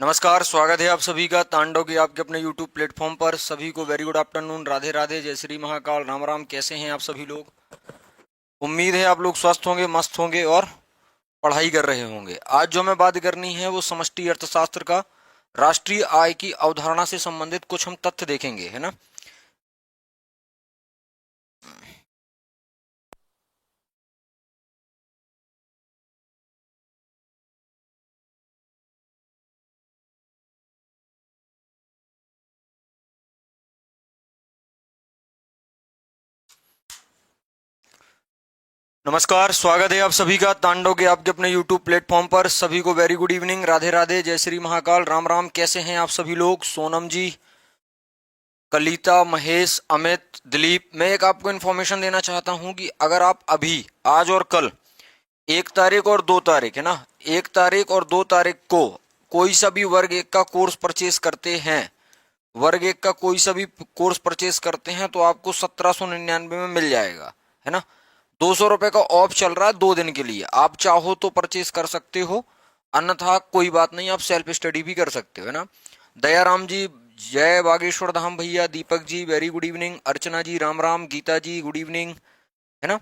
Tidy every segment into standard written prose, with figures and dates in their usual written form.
नमस्कार, स्वागत है आप सभी का तांडव के आपके अपने YouTube प्लेटफॉर्म पर। सभी को very good afternoon, Radhe Radhe, जय श्री महाकाल, राम राम। कैसे हैं आप सभी लोग? उम्मीद है आप लोग स्वस्थ होंगे, मस्त होंगे और पढ़ाई कर रहे होंगे। आज जो हमें बात करनी है वो समष्टि अर्थशास्त्र का राष्ट्रीय आय की अवधारणा से संबंधित कुछ हम तथ्य देखेंगे, है ना। नमस्कार, स्वागत है आप सभी का तांडव के आपके अपने YouTube प्लेटफॉर्म पर। सभी को very good evening, Radhe Radhe, जय श्री महाकाल, राम राम। कैसे हैं आप सभी लोग? सोनम जी, कलिता, महेश, अमित, दिलीप। मैं एक आपको इन्फॉर्मेशन देना चाहता हूं कि अगर आप अभी, आज और कल, 1 तारीख और 2 तारीख, है ना, 1 तारीख और 2 तारीख को कोई सा भी वर्ग एक का कोर्स परचेज करते हैं, वर्ग एक का कोई सा भी कोर्स परचेज करते हैं तो आपको 1799 में मिल जाएगा, है ना। 200 रुपए का ऑफ चल रहा है 2 दिन के लिए। आप चाहो तो परचेज कर सकते हो, अन्यथा कोई बात नहीं, आप सेल्फ स्टडी भी कर सकते हो, है ना। दयाराम जी, जय बागेश्वर धाम भैया। Deepak ji, very good evening. अर्चना जी, राम राम। गीता जी, गुड इवनिंग, है ना।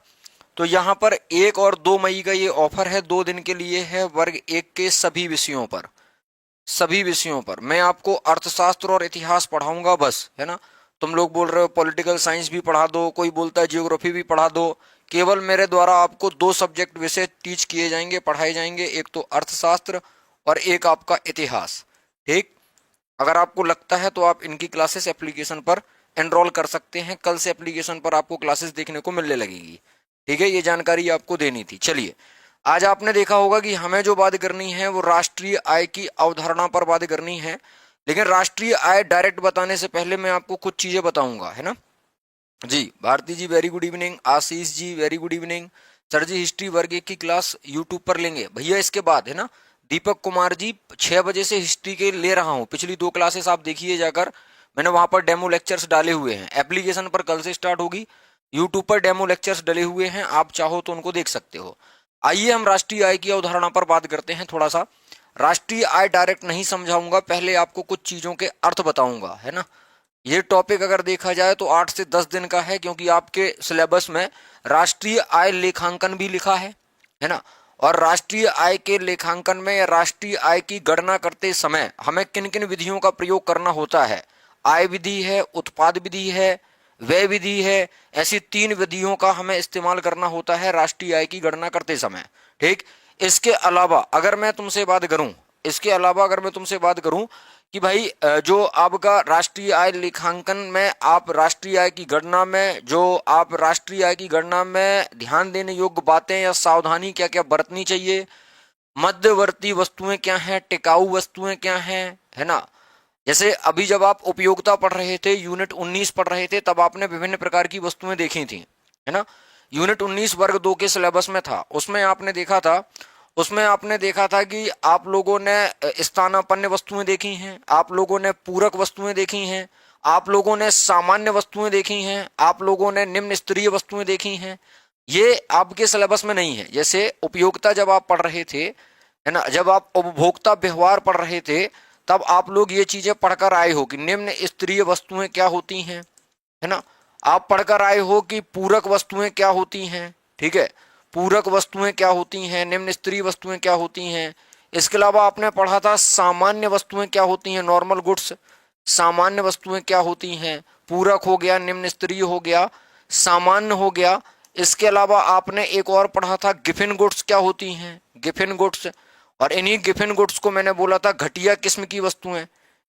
तो यहाँ पर 1 और 2 मई का ये ऑफर है, 2 दिन के लिए है, वर्ग एक के सभी विषयों पर। सभी विषयों पर मैं आपको अर्थशास्त्र और इतिहास पढ़ाऊंगा बस, है ना। तुम लोग बोल रहे हो पॉलिटिकल साइंस भी पढ़ा दो, कोई बोलता है जियोग्राफी भी पढ़ा दो। केवल मेरे द्वारा आपको 2 सब्जेक्ट विषय टीच किए जाएंगे, पढ़ाए जाएंगे, एक तो अर्थशास्त्र और एक आपका इतिहास। ठीक। अगर आपको लगता है तो आप इनकी क्लासेस एप्लीकेशन पर एनरोल कर सकते हैं। कल से एप्लीकेशन पर आपको क्लासेस देखने को मिलने लगेगी। ठीक है, ये जानकारी आपको देनी थी। चलिए, आज आपने देखा होगा कि हमें जो बात करनी है वो राष्ट्रीय आय की अवधारणा पर बात करनी है। लेकिन राष्ट्रीय आय डायरेक्ट बताने से पहले मैं आपको कुछ चीजें बताऊंगा, है ना। जी, भारती जी, very good evening. Ashish ji, very good evening. Sir जी, हिस्ट्री वर्ग एक की क्लास यूट्यूब पर लेंगे भैया इसके बाद, है ना। दीपक कुमार जी, 6 बजे से हिस्ट्री के ले रहा हूँ। पिछली 2 क्लासेस आप देखिए जाकर, मैंने वहां पर डेमो लेक्चर्स डाले हुए हैं। एप्लीकेशन पर कल से स्टार्ट होगी, यूट्यूब पर डेमो लेक्चर्स डले हुए हैं, आप चाहो तो उनको देख सकते हो। आइए हम राष्ट्रीय आय की अवधारणा पर बात करते हैं थोड़ा सा। राष्ट्रीय आय डायरेक्ट नहीं समझाऊंगा, पहले आपको कुछ चीजों के अर्थ बताऊंगा, है ना। ये टॉपिक अगर देखा जाए तो 8 से 10 दिन का है, क्योंकि आपके सिलेबस में राष्ट्रीय आय लेखांकन भी लिखा है ना। और राष्ट्रीय आय के लेखांकन में या राष्ट्रीय आय की गणना करते समय हमें किन किन विधियों का प्रयोग करना होता है। आय विधि है, उत्पाद विधि है, व्यय विधि है। ऐसी 3 विधियों का हमें इस्तेमाल करना होता है राष्ट्रीय आय की गणना करते समय। ठीक। इसके अलावा अगर मैं तुमसे बात करूं, इसके अलावा अगर मैं तुमसे बात करूं कि भाई जो आपका राष्ट्रीय आय लेखांकन में, आप राष्ट्रीय आय की गणना में, जो आप राष्ट्रीय आय की गणना में ध्यान देने योग्य बातें या सावधानी क्या क्या बरतनी चाहिए, मध्यवर्ती वस्तुएं क्या हैं, टिकाऊ वस्तुएं क्या हैं, है ना। जैसे अभी जब आप उपयोगिता पढ़ रहे थे, यूनिट 19 पढ़ रहे थे, तब आपने विभिन्न प्रकार की वस्तुएं देखी थी, है ना। यूनिट 19 वर्ग 2 के सिलेबस में था। उसमें आपने देखा था कि आप लोगों ने स्थानापन्न वस्तुएं देखी हैं, आप लोगों ने पूरक वस्तुएं देखी हैं, आप लोगों ने सामान्य वस्तुएं देखी हैं, आप लोगों ने निम्न स्तरीय वस्तुएं देखी हैं। ये आपके सिलेबस में नहीं है। जैसे उपयोगिता जब आप पढ़ रहे थे, है ना, जब आप उपभोक्ता व्यवहार पढ़ रहे थे, तब आप लोग ये चीजें पढ़कर आए हो कि निम्न स्तरीय वस्तुएं क्या होती हैं, है ना। आप पढ़कर आए हो कि पूरक वस्तुएं क्या होती हैं। ठीक है, पूरक वस्तुएं क्या होती हैं, निम्न स्तरीय वस्तुएं क्या होती हैं। इसके अलावा आपने पढ़ा था सामान्य वस्तुएं क्या होती हैं, नॉर्मल गुड्स। सामान्य वस्तुएं क्या होती हैं, पूरक हो गया, निम्न स्तरीय हो गया, सामान्य हो गया। इसके अलावा आपने एक और पढ़ा था गिफिन गुड्स क्या होती हैं, गिफिन गुड्स। और इन्हीं गिफिन गुड्स को मैंने बोला था घटिया किस्म की वस्तुएं।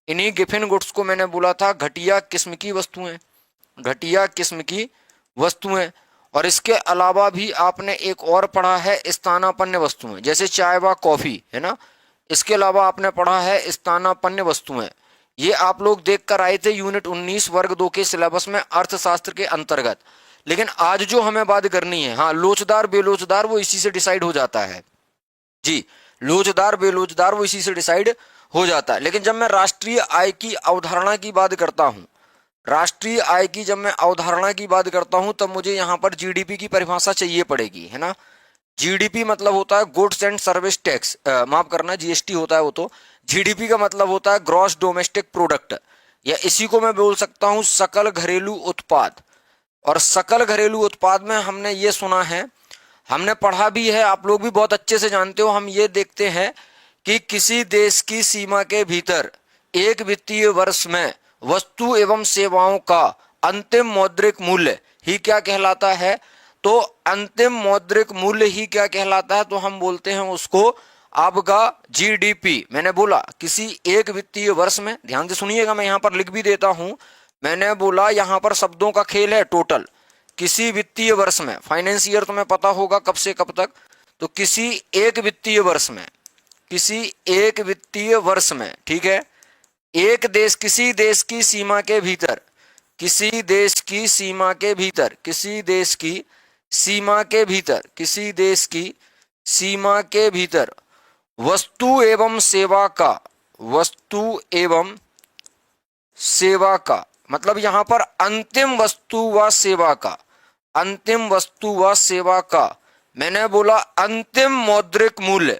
इन्हीं गिफिन गुड्स को मैंने बोला था घटिया किस्म की वस्तुएं, घटिया किस्म की वस्तुएं। और इसके अलावा भी आपने एक और पढ़ा है स्थानापन्न वस्तुएं, जैसे चाय व कॉफी, है ना। इसके अलावा आपने पढ़ा है स्थानापन्न वस्तुएं। ये आप लोग देख कर आए थे यूनिट 19 वर्ग 2 के सिलेबस में अर्थशास्त्र के अंतर्गत। लेकिन आज जो हमें बात करनी है, हाँ, लोचदार बेलोचदार वो इसी से डिसाइड हो जाता है। जी, लोचदार बेलोचदार वो इसी से डिसाइड हो जाता है। लेकिन जब मैं राष्ट्रीय आय की अवधारणा की बात करता हूं, राष्ट्रीय आय की जब मैं अवधारणा की बात करता हूं, तब मुझे यहां पर जीडीपी की परिभाषा चाहिए पड़ेगी, है ना। जीडीपी मतलब होता है गुड्स एंड सर्विस टैक्स, माफ करना जीएसटी होता है वो तो। जीडीपी का मतलब होता है ग्रॉस डोमेस्टिक प्रोडक्ट, या इसी को मैं बोल सकता हूं सकल घरेलू उत्पाद। और सकल घरेलू उत्पाद में हमने ये सुना है, हमने पढ़ा भी है, आप लोग भी बहुत अच्छे से जानते हो, हम ये देखते हैं कि किसी देश की सीमा के भीतर एक वित्तीय वर्ष में वस्तु एवं सेवाओं का अंतिम मौद्रिक मूल्य ही क्या कहलाता है। तो अंतिम मौद्रिक मूल्य ही क्या कहलाता है, तो हम बोलते हैं उसको आपका जीडीपी। मैंने बोला किसी एक वित्तीय वर्ष में, ध्यान से सुनिएगा, मैं यहां पर लिख भी देता हूं, मैंने बोला यहां पर शब्दों का खेल है टोटल। किसी वित्तीय वर्ष में, फाइनेंस ईयर तुम्हें पता होगा कब से कब तक, तो किसी एक वित्तीय वर्ष में, किसी एक वित्तीय वर्ष में, ठीक है, एक देश, किसी देश की सीमा के भीतर, किसी देश की सीमा के भीतर, किसी देश की सीमा के भीतर, किसी देश की सीमा के भीतर वस्तु एवं सेवा का, वस्तु एवं सेवा का मतलब यहां पर अंतिम वस्तु व सेवा का, अंतिम वस्तु व सेवा का, मैंने बोला अंतिम मौद्रिक मूल्य,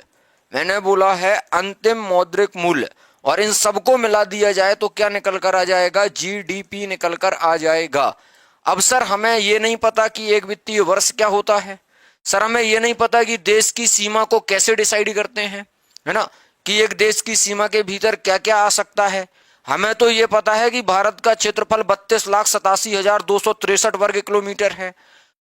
मैंने बोला है अंतिम मौद्रिक मूल्य, और इन सबको मिला दिया जाए तो क्या निकल कर आ जाएगा, जीडीपी निकल कर आ जाएगा। अब सर हमें यह नहीं पता कि एक वित्तीय वर्ष क्या होता है, सर हमें यह नहीं पता कि देश की सीमा को कैसे डिसाइड करते हैं, है ना, कि एक देश की सीमा के भीतर क्या क्या आ सकता है। हमें तो यह पता है कि भारत का क्षेत्रफल 32,87,263 वर्ग किलोमीटर है।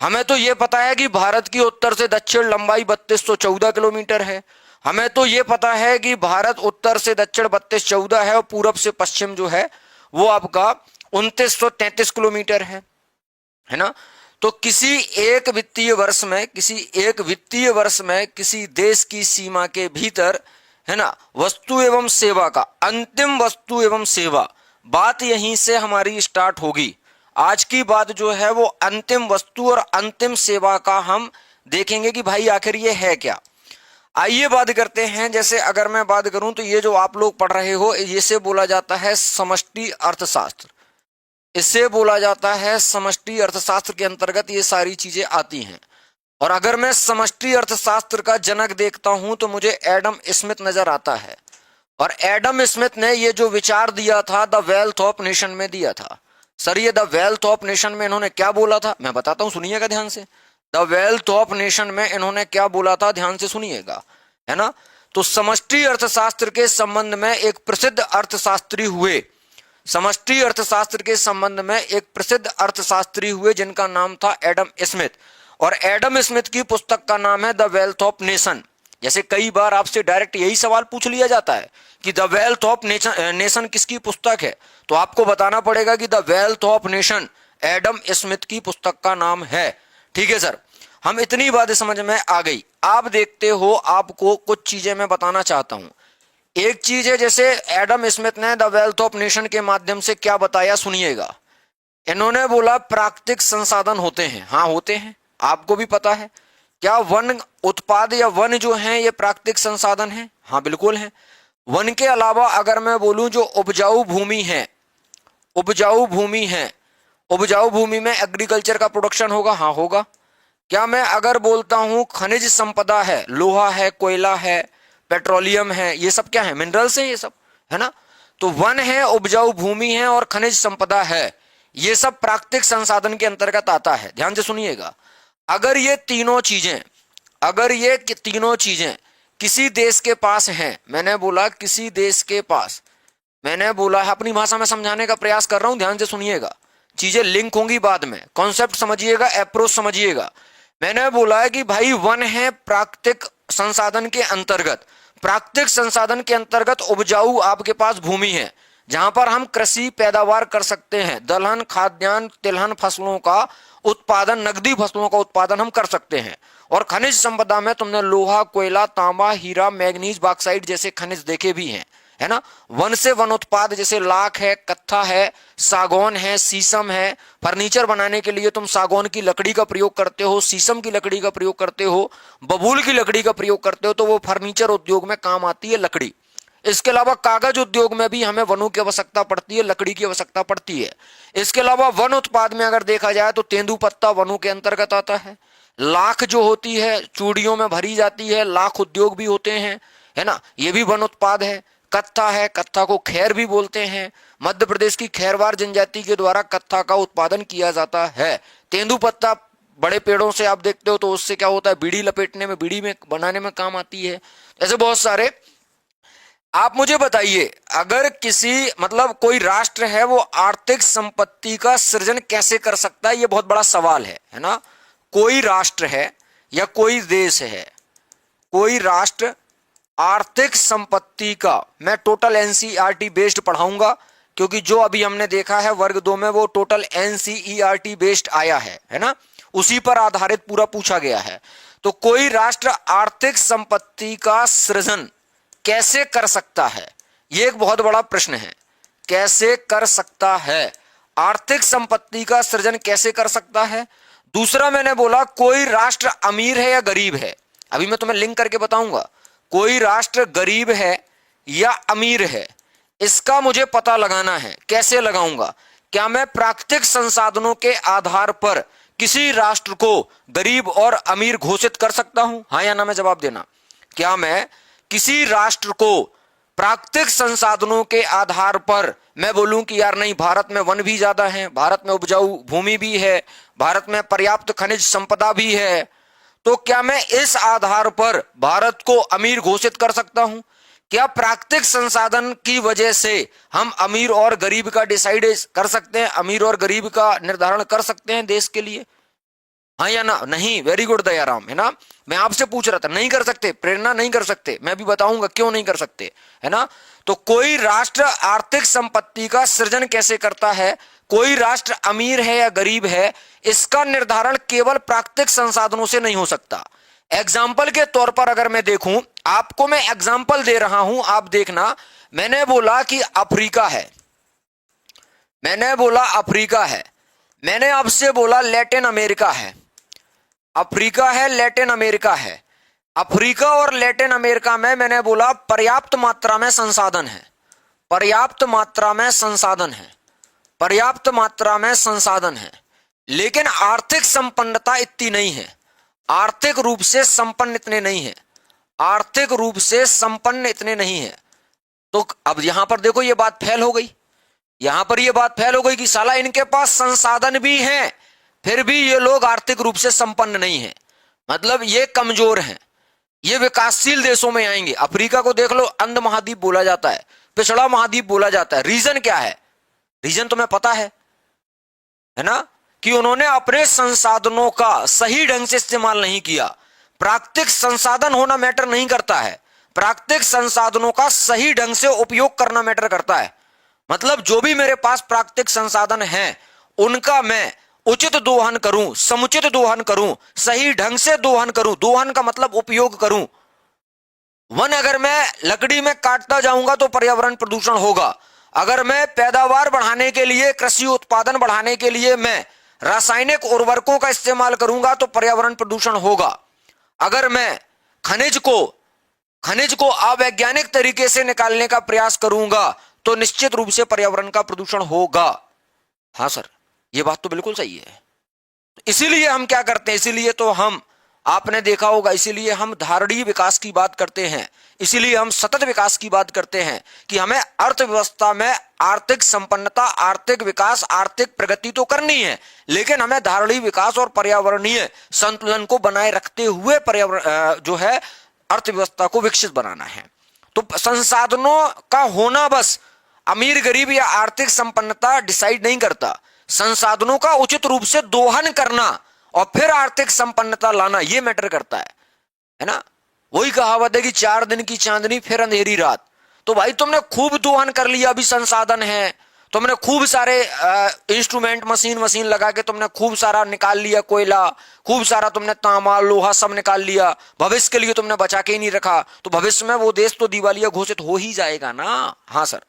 हमें तो यह पता है कि भारत की उत्तर से दक्षिण लंबाई 3214 किलोमीटर है। हमें तो यह पता है कि भारत उत्तर से दक्षिण 3214 है और पूरब से पश्चिम जो है वो आपका 2933 किलोमीटर है ना। तो किसी एक वित्तीय वर्ष में, किसी एक वित्तीय वर्ष में किसी देश की सीमा के भीतर, है ना, वस्तु एवं सेवा का, अंतिम वस्तु एवं सेवा, बात यहीं से हमारी स्टार्ट होगी। आज की बात जो है वो अंतिम वस्तु और अंतिम सेवा का हम देखेंगे कि भाई आखिर ये है क्या। आइए बात करते हैं, जैसे अगर मैं बात करूं तो ये जो आप लोग पढ़ रहे हो इसे बोला जाता है समष्टि अर्थशास्त्र, इसे बोला जाता है समष्टि अर्थशास्त्र के अंतर्गत ये सारी चीजें आती हैं। और अगर मैं समष्टि अर्थशास्त्र का जनक देखता हूं तो मुझे एडम स्मिथ नजर आता है। और एडम स्मिथ ने ये जो विचार दिया था द वेल्थ ऑफ नेशन में दिया था। सर ये द वेल्थ ऑफ नेशन में इन्होंने क्या बोला था, मैं बताता हूं, सुनिएगा ध्यान से। द वेल्थ ऑफ नेशन में इन्होंने क्या बोला था, ध्यान से सुनिएगा, है ना। तो समष्टि अर्थशास्त्र के संबंध में एक प्रसिद्ध अर्थशास्त्री हुए, समष्टि अर्थशास्त्र के संबंध में एक प्रसिद्ध अर्थशास्त्री हुए जिनका नाम था एडम स्मिथ। और एडम स्मिथ की पुस्तक का नाम है द वेल्थ ऑफ नेशन। जैसे कई बार आपसे डायरेक्ट यही सवाल पूछ लिया जाता है कि द वेल्थ ऑफ नेशन किसकी पुस्तक है, तो आपको बताना पड़ेगा कि the wealth of nation Adam Smith की पुस्तक का नाम है। ठीक है सर, हम इतनी बातें समझ में आ गई। आप देखते हो, आपको कुछ चीजें मैं बताना चाहता हूं। एक चीज है, जैसे एडम स्मिथ ने द वेल्थ ऑफ नेशन के माध्यम से क्या बताया, सुनिएगा। इन्होंने बोला प्राकृतिक संसाधन होते हैं, हाँ होते हैं, आपको भी पता है। क्या वन उत्पाद या वन जो हैं ये प्राकृतिक संसाधन हैं, हाँ बिल्कुल हैं। वन के अलावा अगर मैं बोलूं जो उपजाऊ भूमि है, उपजाऊ भूमि है, उपजाऊ भूमि में एग्रीकल्चर का प्रोडक्शन होगा, हाँ होगा। क्या मैं अगर बोलता हूं खनिज संपदा है, लोहा है, कोयला है, पेट्रोलियम है, ये सब क्या है, मिनरल्स हैं ये सब, है ना। तो वन है, उपजाऊ भूमि है और खनिज संपदा है, ये सब प्राकृतिक संसाधन के अंतर्गत आता है। ध्यान से सुनिएगा। अगर ये तीनों चीजें, अगर ये तीनों चीजें किसी देश के पास हैं, मैंने बोला किसी देश के पास, मैंने बोला है, अपनी भाषा में समझाने का प्रयास कर रहा हूं, ध्यान से सुनिएगा, चीजें लिंक होंगी बाद में, कॉन्सेप्ट समझिएगा, अप्रोच समझिएगा। मैंने बोला है कि भाई वन है प्राकृतिक संसाधन के अंतर्गत, प्राकृतिक संसाधन के अंतर्गत उपजाऊ आपके पास भूमि है जहां पर हम कृषि पैदावार कर सकते हैं, दलहन, खाद्यान्न, तिलहन फसलों का उत्पादन, नकदी फसलों का उत्पादन हम कर सकते हैं। और खनिज संपदा में तुमने लोहा, कोयला, तांबा, हीरा, मैग्नीज, बॉक्साइट जैसे खनिज देखे भी हैं, है ना। वन से वन उत्पाद जैसे लाख है, कत्था है, सागौन है, शीशम है। फर्नीचर बनाने के लिए तुम सागौन की लकड़ी का प्रयोग करते हो, शीशम की लकड़ी का प्रयोग करते हो, बबूल की लकड़ी का प्रयोग करते हो, तो वो फर्नीचर उद्योग में काम आती है लकड़ी। इसके अलावा कागज उद्योग में भी हमें वनों की आवश्यकता पड़ती है, लकड़ी की आवश्यकता पड़ती है। इसके अलावा वन उत्पाद में अगर देखा जाए तो तेंदुपत्ता वनों के अंतर्गत आता है, लाख जो होती है चूड़ियों में भरी जाती है, लाख उद्योग भी होते हैं, है ना, ये भी वन उत्पाद है। कत्था है, कत्था को खैर भी बोलते हैं। मध्य प्रदेश की खैरवार जनजाति के द्वारा कत्था का उत्पादन किया जाता है। तेंदुपत्ता बड़े पेड़ों से आप देखते हो तो उससे क्या होता है, बीड़ी लपेटने में, बीड़ी में बनाने में काम आती है। ऐसे बहुत सारे। आप मुझे बताइए, अगर किसी मतलब कोई राष्ट्र है वो आर्थिक संपत्ति का सृजन कैसे कर सकता है, ये बहुत बड़ा सवाल है ना। कोई राष्ट्र है या कोई देश है, कोई राष्ट्र आर्थिक संपत्ति का, मैं टोटल एनसीईआरटी बेस्ड पढ़ाऊंगा क्योंकि जो अभी हमने देखा है वर्ग 2 में वो टोटल एनसीईआरटी बेस्ड आया है ना, उसी पर आधारित पूरा पूछा गया है। तो कोई राष्ट्र आर्थिक संपत्ति का सृजन कैसे कर सकता है, यह एक बहुत बड़ा प्रश्न है। कैसे कर सकता है, आर्थिक संपत्ति का सृजन कैसे कर सकता है। दूसरा मैंने बोला कोई राष्ट्र अमीर है या गरीब है, अभी मैं तुम्हें लिंक करके बताऊंगा। कोई राष्ट्र गरीब है या अमीर है, इसका मुझे पता लगाना है। कैसे लगाऊंगा, क्या मैं प्राकृतिक संसाधनों के आधार पर किसी राष्ट्र को गरीब और अमीर घोषित कर सकता हूं, हाँ या ना में जवाब देना। क्या मैं किसी राष्ट्र को प्राकृतिक संसाधनों के आधार पर मैं बोलूं कि यार नहीं, भारत में वन भी ज्यादा है, भारत में उपजाऊ भूमि भी है, भारत में पर्याप्त खनिज संपदा भी है, तो क्या मैं इस आधार पर भारत को अमीर घोषित कर सकता हूं। क्या प्राकृतिक संसाधन की वजह से हम अमीर और गरीब का डिसाइड कर सकते हैं, अमीर और गरीब का निर्धारण कर सकते हैं देश के लिए, हाँ या ना। नहीं, वेरी गुड दयाराम, है ना। मैं आपसे पूछ रहा था, नहीं कर सकते, प्रेरणा नहीं कर सकते, मैं भी बताऊंगा क्यों नहीं कर सकते, है ना। तो कोई राष्ट्र आर्थिक संपत्ति का सृजन कैसे करता है, कोई राष्ट्र अमीर है या गरीब है, इसका निर्धारण केवल प्राकृतिक संसाधनों से नहीं हो सकता। एग्जाम्पल के तौर पर अगर मैं देखूं, आपको मैं एग्जाम्पल दे रहा हूं, आप देखना। मैंने बोला कि अफ्रीका है, मैंने बोला अफ्रीका है, मैंने आपसे बोला लैटिन अमेरिका है। अफ्रीका है, लैटिन अमेरिका है। अफ्रीका और लैटिन अमेरिका में मैंने बोला पर्याप्त मात्रा में संसाधन है, पर्याप्त मात्रा में संसाधन है, पर्याप्त मात्रा में संसाधन है, लेकिन आर्थिक संपन्नता इतनी नहीं है, आर्थिक रूप से संपन्न इतने नहीं है, आर्थिक रूप से संपन्न इतने नहीं है। तो अब यहां पर देखो ये बात फैल हो गई, यहां पर ये बात फैल हो गई कि साला इनके पास संसाधन भी हैं फिर भी ये लोग आर्थिक रूप से संपन्न नहीं है, मतलब ये कमजोर हैं, ये विकासशील देशों में आएंगे। अफ्रीका को देख लो, अंध महाद्वीप बोला जाता है, पिछड़ा महाद्वीप बोला जाता है। रीजन क्या है, रीजन तुम्हें पता है ना, कि उन्होंने अपने संसाधनों का सही ढंग से इस्तेमाल नहीं किया। प्राकृतिक संसाधन होना मैटर नहीं करता है, प्राकृतिक संसाधनों का सही ढंग से उपयोग करना मैटर करता है। मतलब जो भी मेरे पास प्राकृतिक संसाधन हैं उनका मैं उचित दोहन करूं, समुचित दोहन करूं, सही ढंग से दोहन करूं। दोहन का मतलब उपयोग करूं। वन अगर मैं लकड़ी में काटता जाऊंगा तो पर्यावरण प्रदूषण होगा। अगर मैं पैदावार बढ़ाने के लिए, कृषि उत्पादन बढ़ाने के लिए मैं रासायनिक उर्वरकों का इस्तेमाल करूंगा तो पर्यावरण प्रदूषण होगा। अगर मैं खनिज को अवैज्ञानिक तरीके से निकालने का प्रयास करूंगा तो निश्चित रूप से पर्यावरण का प्रदूषण होगा। हाँ सर, ये बात तो बिल्कुल सही है। इसीलिए हम क्या करते हैं, इसीलिए तो हम, आपने देखा होगा, इसीलिए हम धारणीय विकास की बात करते हैं, इसीलिए हम सतत विकास की बात करते हैं कि हमें अर्थव्यवस्था में आर्थिक संपन्नता, आर्थिक विकास, आर्थिक प्रगति तो करनी है, लेकिन हमें धारणीय विकास और पर्यावरणीय संतुलन को बनाए रखते हुए पर्यावरण जो है अर्थव्यवस्था को विकसित बनाना है। तो संसाधनों का होना बस अमीर गरीब या आर्थिक संपन्नता डिसाइड नहीं करता। संसाधनों का उचित रूप से दोहन करना और फिर आर्थिक संपन्नता लाना, यह मैटर करता है ना। वही कहावत है कि 4 दिन की चांदनी फिर अंधेरी रात। तो भाई तुमने खूब दोहन कर लिया, अभी संसाधन है, तुमने खूब सारे इंस्ट्रूमेंट, मशीन लगा के तुमने खूब सारा निकाल लिया, कोयला खूब सारा तुमने तांबा लोहा सब निकाल लिया, भविष्य के लिए तुमने बचा के ही नहीं रखा, तो भविष्य में वो देश तो दिवालिया घोषित हो ही जाएगा ना। हाँ सर,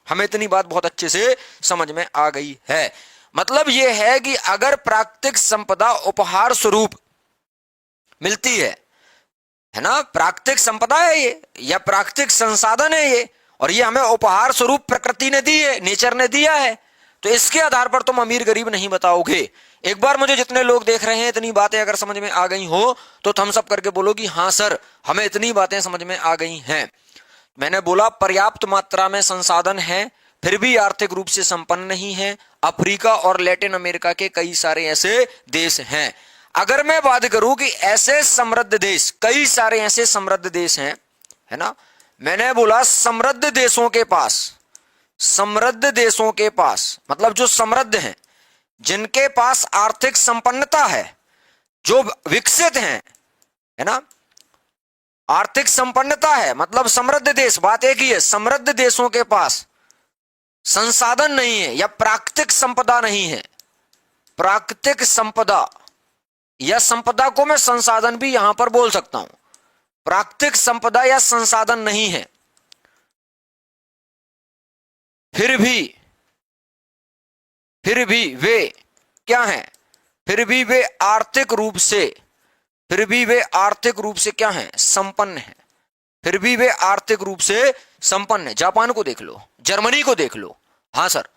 हमें इतनी बात बहुत अच्छे से समझ में आ गई है। मतलब यह है कि अगर प्राकृतिक संपदा उपहार स्वरूप मिलती है ना, प्राकृतिक संपदा है ये या प्राकृतिक संसाधन है ये, और ये हमें उपहार स्वरूप प्रकृति ने दी है, नेचर ने दिया है, तो इसके आधार पर तुम अमीर गरीब नहीं बताओगे। एक बार मुझे जितने लोग देख रहे हैं इतनी बातें अगर समझ में आ गई हो तो थम्स अप करके बोलो कि हाँ सर हमें इतनी बातें समझ में आ गई हैं। मैंने बोला पर्याप्त मात्रा में संसाधन है फिर भी आर्थिक रूप से संपन्न नहीं है। अफ्रीका और लैटिन अमेरिका के कई सारे ऐसे देश हैं। अगर मैं बात करूं कि ऐसे समृद्ध देश, कई सारे ऐसे समृद्ध देश हैं, है ना, मैंने बोला समृद्ध देशों के पास, समृद्ध देशों के पास मतलब जो समृद्ध हैं, जिनके पास आर्थिक संपन्नता है, जो विकसित हैं, है ना, आर्थिक संपन्नता है मतलब समृद्ध देश, बात एक ही है, समृद्ध देशों के पास संसाधन नहीं है या प्राकृतिक संपदा नहीं है। प्राकृतिक संपदा या संपदा को मैं संसाधन भी यहां पर बोल सकता हूं। प्राकृतिक संपदा या संसाधन नहीं है, फिर भी वे क्या हैं, फिर भी वे आर्थिक रूप से, फिर भी वे आर्थिक रूप से क्या हैं, संपन्न हैं। फिर भी वे आर्थिक रूप से संपन्न है। जापान को देख लो, जर्मनी को देख लो। हाँ सर,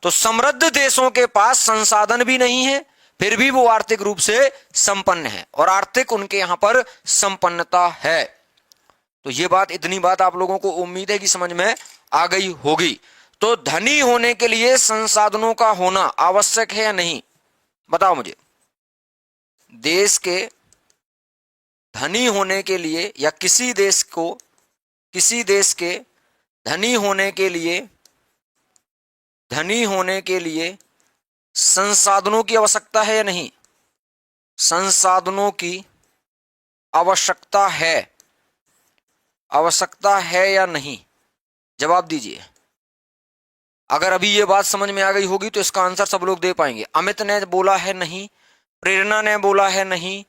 तो समृद्ध देशों के पास संसाधन भी नहीं है फिर भी वो आर्थिक रूप से संपन्न है और आर्थिक उनके यहां पर संपन्नता है। तो ये बात, इतनी बात आप लोगों को उम्मीद है कि समझ में आ गई होगी। तो धनी होने के लिए संसाधनों का होना आवश्यक है या नहीं, बताओ मुझे। देश के धनी होने के लिए या किसी देश के धनी होने के लिए संसाधनों की आवश्यकता है या नहीं, संसाधनों की आवश्यकता है या नहीं, जवाब दीजिए। अगर अभी ये बात समझ में आ गई होगी तो इसका आंसर सब लोग दे पाएंगे। अमित ने बोला है नहीं, प्रेरणा ने बोला है नहीं,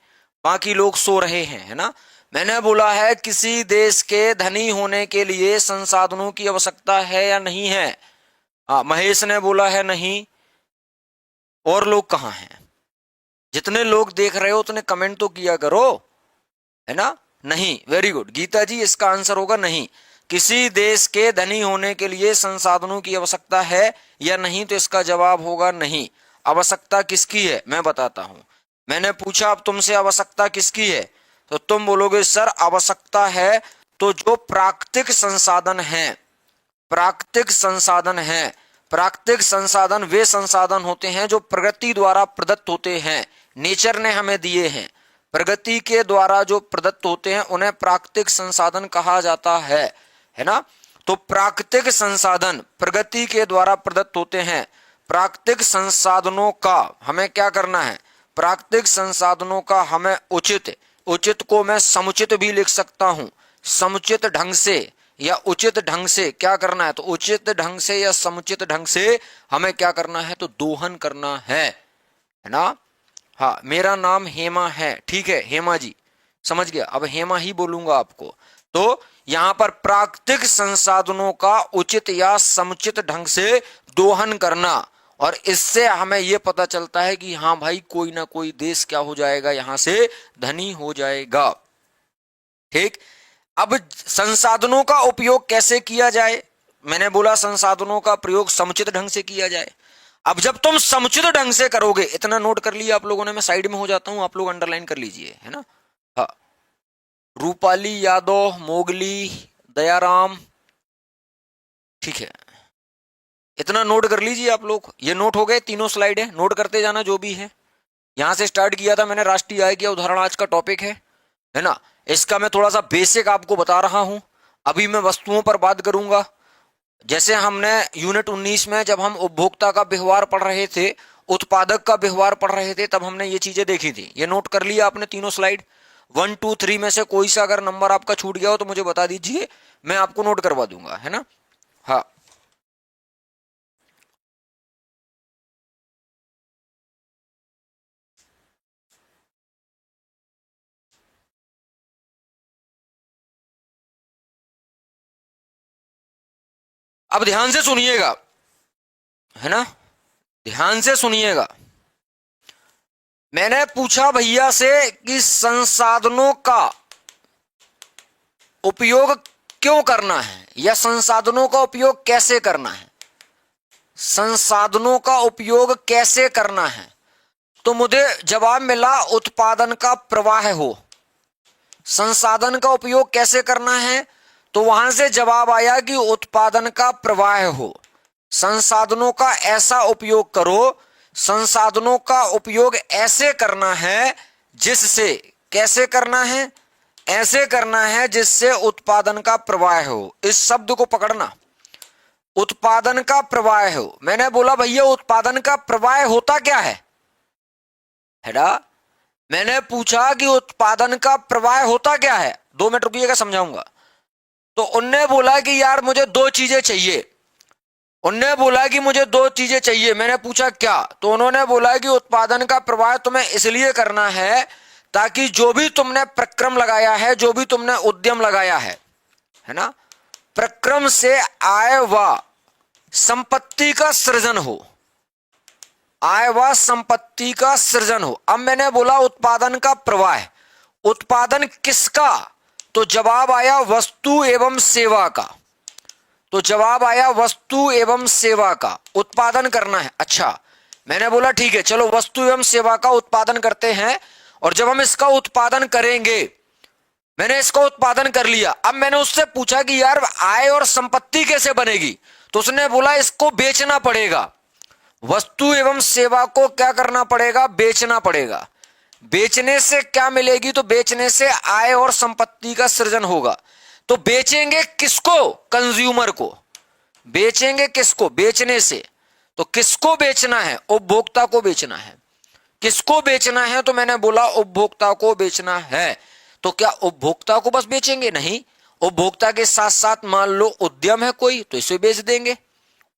बाकी लोग सो रहे हैं, है ना। मैंने बोला है किसी देश के धनी होने के लिए संसाधनों की आवश्यकता है या नहीं है। महेश ने बोला है नहीं। और लोग कहां हैं? जितने लोग देख रहे हो उतने कमेंट तो किया करो, है ना। नहीं, वेरी गुड गीता जी, इसका आंसर होगा नहीं। किसी देश के धनी होने के लिए संसाधनों की आवश्यकता है या नहीं, तो इसका जवाब होगा नहीं। आवश्यकता किसकी है मैं बताता हूं। मैंने पूछा अब तुमसे आवश्यकता किसकी है, तो तुम बोलोगे सर आवश्यकता है तो जो प्राकृतिक संसाधन है, प्राकृतिक संसाधन है। प्राकृतिक संसाधन वे संसाधन होते हैं जो प्रगति द्वारा प्रदत्त होते हैं, नेचर ने हमें दिए हैं। प्रगति के द्वारा जो प्रदत्त होते हैं उन्हें प्राकृतिक संसाधन कहा जाता है ना। तो प्राकृतिक संसाधन प्रगति के द्वारा प्रदत्त होते हैं। प्राकृतिक संसाधनों का हमें क्या करना है, प्राकृतिक संसाधनों का हमें उचित को मैं समुचित भी लिख सकता हूं, समुचित ढंग से या उचित ढंग से क्या करना है, तो उचित ढंग से या समुचित ढंग से हमें क्या करना है, तो दोहन करना है ना। हाँ, मेरा नाम हेमा है, ठीक है हेमा जी, समझ गया, अब हेमा ही बोलूंगा आपको। तो यहां पर प्राकृतिक संसाधनों का उचित या समुचित ढंग से दोहन करना, और इससे हमें यह पता चलता है कि हाँ भाई कोई ना कोई देश क्या हो जाएगा, यहां से धनी हो जाएगा। ठीक, अब संसाधनों का उपयोग कैसे किया जाए, मैंने बोला संसाधनों का प्रयोग समुचित ढंग से किया जाए। अब जब तुम समुचित ढंग से करोगे, इतना नोट कर लिया आप लोगों ने, मैं साइड में हो जाता हूं, आप लोग अंडरलाइन कर लीजिए, है ना। हाँ, रूपाली यादव, मोगली, दयाराम, ठीक है, इतना नोट कर लीजिए आप लोग। ये नोट हो गए, तीनों स्लाइड है, नोट करते जाना जो भी है। यहां से स्टार्ट किया था मैंने, राष्ट्रीय आय का उदाहरण आज का टॉपिक है ना। इसका मैं थोड़ा सा बेसिक आपको बता रहा हूं। अभी मैं वस्तुओं पर बात करूंगा। जैसे हमने यूनिट 19 में जब हम उपभोक्ता का व्यवहार पढ़ रहे थे, उत्पादक का व्यवहार पढ़ रहे थे, तब हमने ये चीजें देखी थी। ये नोट कर लिया आपने तीनों स्लाइड। 1 2 3 में से कोई सा अगर नंबर आपका छूट गया हो तो मुझे बता दीजिए, मैं आपको नोट करवा दूंगा, है ना। हाँ, अब ध्यान से सुनिएगा, है ना, ध्यान से सुनिएगा। मैंने पूछा भैया से कि संसाधनों का उपयोग क्यों करना है या संसाधनों का उपयोग कैसे करना है, संसाधनों का उपयोग कैसे करना है। तो मुझे जवाब मिला उत्पादन का प्रवाह हो। संसाधन का उपयोग कैसे करना है, तो वहां से जवाब आया कि उत्पादन का प्रवाह हो। संसाधनों का ऐसा उपयोग करो, संसाधनों का उपयोग ऐसे करना है जिससे, कैसे करना है, ऐसे करना है जिससे उत्पादन का प्रवाह हो। इस शब्द को पकड़ना, उत्पादन का प्रवाह हो। मैंने बोला भैया उत्पादन का प्रवाह होता क्या है ना, मैंने पूछा कि उत्पादन का प्रवाह होता क्या है, 2 मिनट रुकिएगा समझाऊंगा। तो उनने बोला कि यार मुझे 2 चीजें चाहिए, उनने बोला कि मुझे 2 चीजें चाहिए। मैंने पूछा क्या, तो उन्होंने बोला कि उत्पादन का प्रवाह तुम्हें इसलिए करना है ताकि जो भी तुमने प्रक्रम लगाया है, जो भी तुमने उद्यम लगाया है ना, प्रक्रम से आय व संपत्ति का सृजन हो, आय व संपत्ति का सृजन हो। अब मैंने बोला उत्पादन का प्रवाह, उत्पादन किसका, तो जवाब आया वस्तु एवं सेवा का। तो जवाब आया वस्तु एवं सेवा का उत्पादन करना है। अच्छा, मैंने बोला ठीक है, चलो वस्तु एवं सेवा का उत्पादन करते हैं। और जब हम इसका उत्पादन करेंगे, मैंने इसका उत्पादन कर लिया, अब मैंने उससे पूछा कि यार आय और संपत्ति कैसे बनेगी, तो उसने बोला इसको बेचना पड़ेगा। वस्तु एवं सेवा को क्या करना पड़ेगा, बेचना पड़ेगा। बेचने से क्या मिलेगी, तो बेचने से आय और संपत्ति का सृजन होगा। तो बेचेंगे किसको, कंज्यूमर को। बेचेंगे किसको, बेचने से। तो किसको बेचना है, उपभोक्ता को बेचना है। किसको बेचना है, तो मैंने बोला उपभोक्ता को बेचना है। तो क्या उपभोक्ता को बस बेचेंगे, नहीं, उपभोक्ता के साथ साथ मान लो उद्यम है कोई तो इसे बेच देंगे,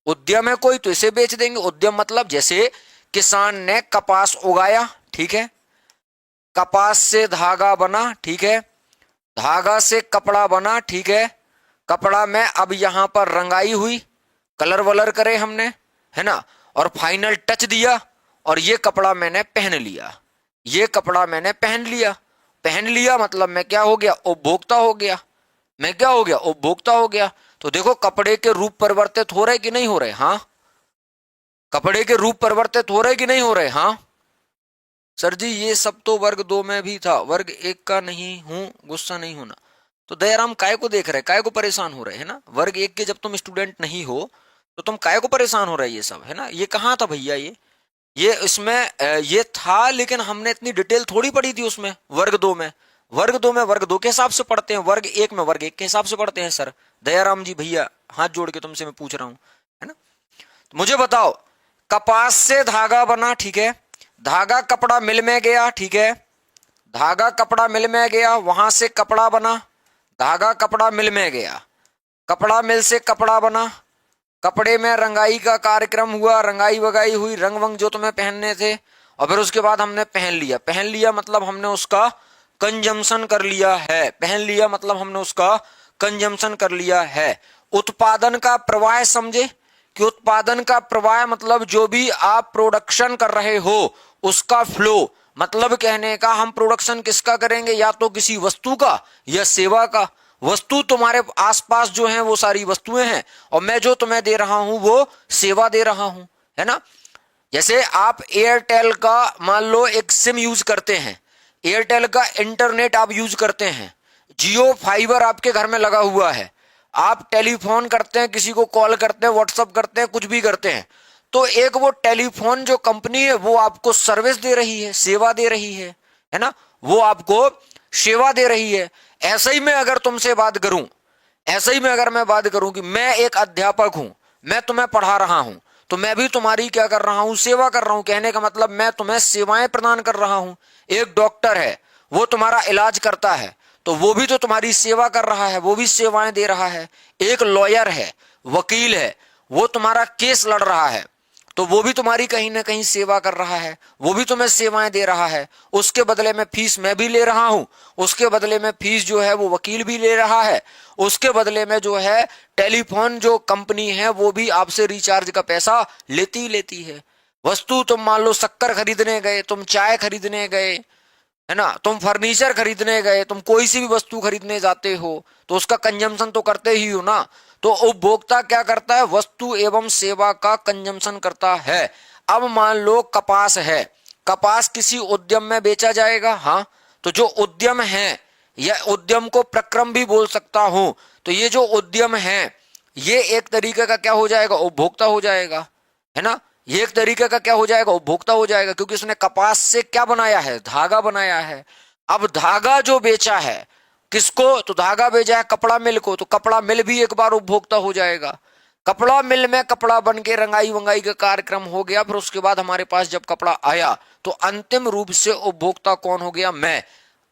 उद्यम है कोई तो इसे बेच देंगे। उद्यम मतलब जैसे किसान ने कपास उगाया, ठीक है, कपास से धागा बना, ठीक है, धागा से कपड़ा बना, ठीक है, कपड़ा में अब यहां पर रंगाई हुई, कलर वलर करे हमने, है ना, और फाइनल टच दिया, और ये कपड़ा मैंने पहन लिया, ये कपड़ा मैंने पहन लिया। पहन लिया मतलब मैं क्या हो गया, उपभोक्ता हो गया। मैं क्या हो गया, उपभोक्ता हो गया। तो देखो कपड़े के रूप परिवर्तित हो रहे कि नहीं हो रहे, हाँ, कपड़े के रूप परिवर्तित हो रहे कि नहीं हो रहे, हाँ। सर जी ये सब तो वर्ग 2 में भी था, वर्ग 1 का नहीं हूं, गुस्सा नहीं होना। तो दयाराम काय को देख रहे, काय को परेशान हो रहे, है ना। वर्ग 1 के जब तुम स्टूडेंट नहीं हो तो तुम काय को परेशान हो रहे, ये सब, है ना। ये कहाँ था भैया, ये इसमें ये था, लेकिन हमने इतनी डिटेल थोड़ी पढ़ी थी उसमें, वर्ग 2 में। वर्ग 2 में वर्ग 2 के हिसाब से पढ़ते हैं, वर्ग 1 में वर्ग 1 के हिसाब से पढ़ते हैं सर। दयाराम जी भैया हाथ जोड़ के तुमसे मैं पूछ रहा हूं, है ना। तो मुझे बताओ, कपास से धागा बना, ठीक है, धागा कपड़ा मिल में गया, ठीक है, धागा कपड़ा मिल में गया, वहां से कपड़ा बना, धागा कपड़ा मिल में गया, कपड़ा मिल से कपड़ा बना, कपड़े में रंगाई का कार्यक्रम हुआ, रंगाई वगाई हुई, रंग वंग जो तुम्हें पहनने थे, और फिर उसके बाद हमने पहन लिया। पहन लिया मतलब हमने उसका कंजम्पशन कर लिया है, पहन लिया मतलब हमने उसका कंजम्पशन कर लिया है। उत्पादन का प्रवाह समझे, कि उत्पादन का प्रवाह मतलब जो भी आप प्रोडक्शन कर रहे हो उसका फ्लो, मतलब कहने का हम प्रोडक्शन किसका करेंगे, या तो किसी वस्तु का या सेवा का। वस्तु तुम्हारे आसपास जो है वो सारी वस्तुएं हैं, और मैं जो तुम्हें दे रहा हूं वो सेवा दे रहा हूं, है ना। जैसे आप एयरटेल का मान लो एक सिम यूज करते हैं, एयरटेल का इंटरनेट आप यूज करते हैं, जियो फाइबर आपके घर में लगा हुआ है, आप टेलीफोन करते हैं, किसी को कॉल करते हैं, व्हाट्सअप करते हैं, कुछ भी करते हैं, तो एक वो टेलीफोन जो कंपनी है वो आपको सर्विस दे रही है, सेवा दे रही है ना, वो आपको सेवा दे रही है। ऐसे ही मैं अगर तुमसे बात करूं, ऐसे ही मैं अगर मैं बात करूं कि मैं एक अध्यापक हूं, मैं तुम्हें पढ़ा रहा हूं, तो मैं भी तुम्हारी क्या कर रहा हूं, सेवा कर रहा हूं। कहने का मतलब मैं तुम्हें सेवाएं प्रदान कर रहा हूं। एक डॉक्टर है, वो तुम्हारा इलाज करता है, तो वो भी तो तुम्हारी सेवा कर रहा है, वो भी सेवाएं दे रहा है। एक लॉयर है, वकील है, वो तुम्हारा केस लड़ रहा है, तो वो भी तुम्हारी कहीं ना कहीं सेवा कर रहा है, वो भी तुम्हें सेवाएं दे रहा है। उसके बदले में फीस मैं भी ले रहा हूं, उसके बदले में फीस जो है वो वकील भी ले रहा है, उसके बदले में जो है टेलीफोन जो कंपनी है वो भी आपसे रिचार्ज का पैसा लेती है। वस्तु तुम मान लो शक्कर खरीदने गए, तुम चाय खरीदने गए, है ना, तुम फर्नीचर खरीदने गए, तुम कोई सी भी वस्तु खरीदने जाते हो तो उसका कंजम्पशन तो करते ही हो ना। तो उपभोक्ता क्या करता है, वस्तु एवं सेवा का कंजम्पशन करता है। अब मान लो कपास है, कपास किसी उद्यम में बेचा जाएगा, हाँ। तो जो उद्यम है, या उद्यम को प्रक्रम भी बोल सकता हूं, तो ये जो उद्यम है ये एक तरीके का क्या हो जाएगा, उपभोक्ता हो जाएगा, है ना। ये एक तरीके का क्या हो जाएगा, उपभोक्ता हो जाएगा, क्योंकि उसने कपास से क्या बनाया है, धागा बनाया है। अब धागा जो बेचा है किसको, तो धागा बेचा है कपड़ा मिल को, तो कपड़ा मिल भी एक बार उपभोक्ता हो जाएगा। कपड़ा मिल में कपड़ा बन के रंगाई वंगाई का कार्यक्रम हो गया, फिर उसके बाद हमारे पास जब कपड़ा आया तो अंतिम रूप से उपभोक्ता कौन हो गया, मैं।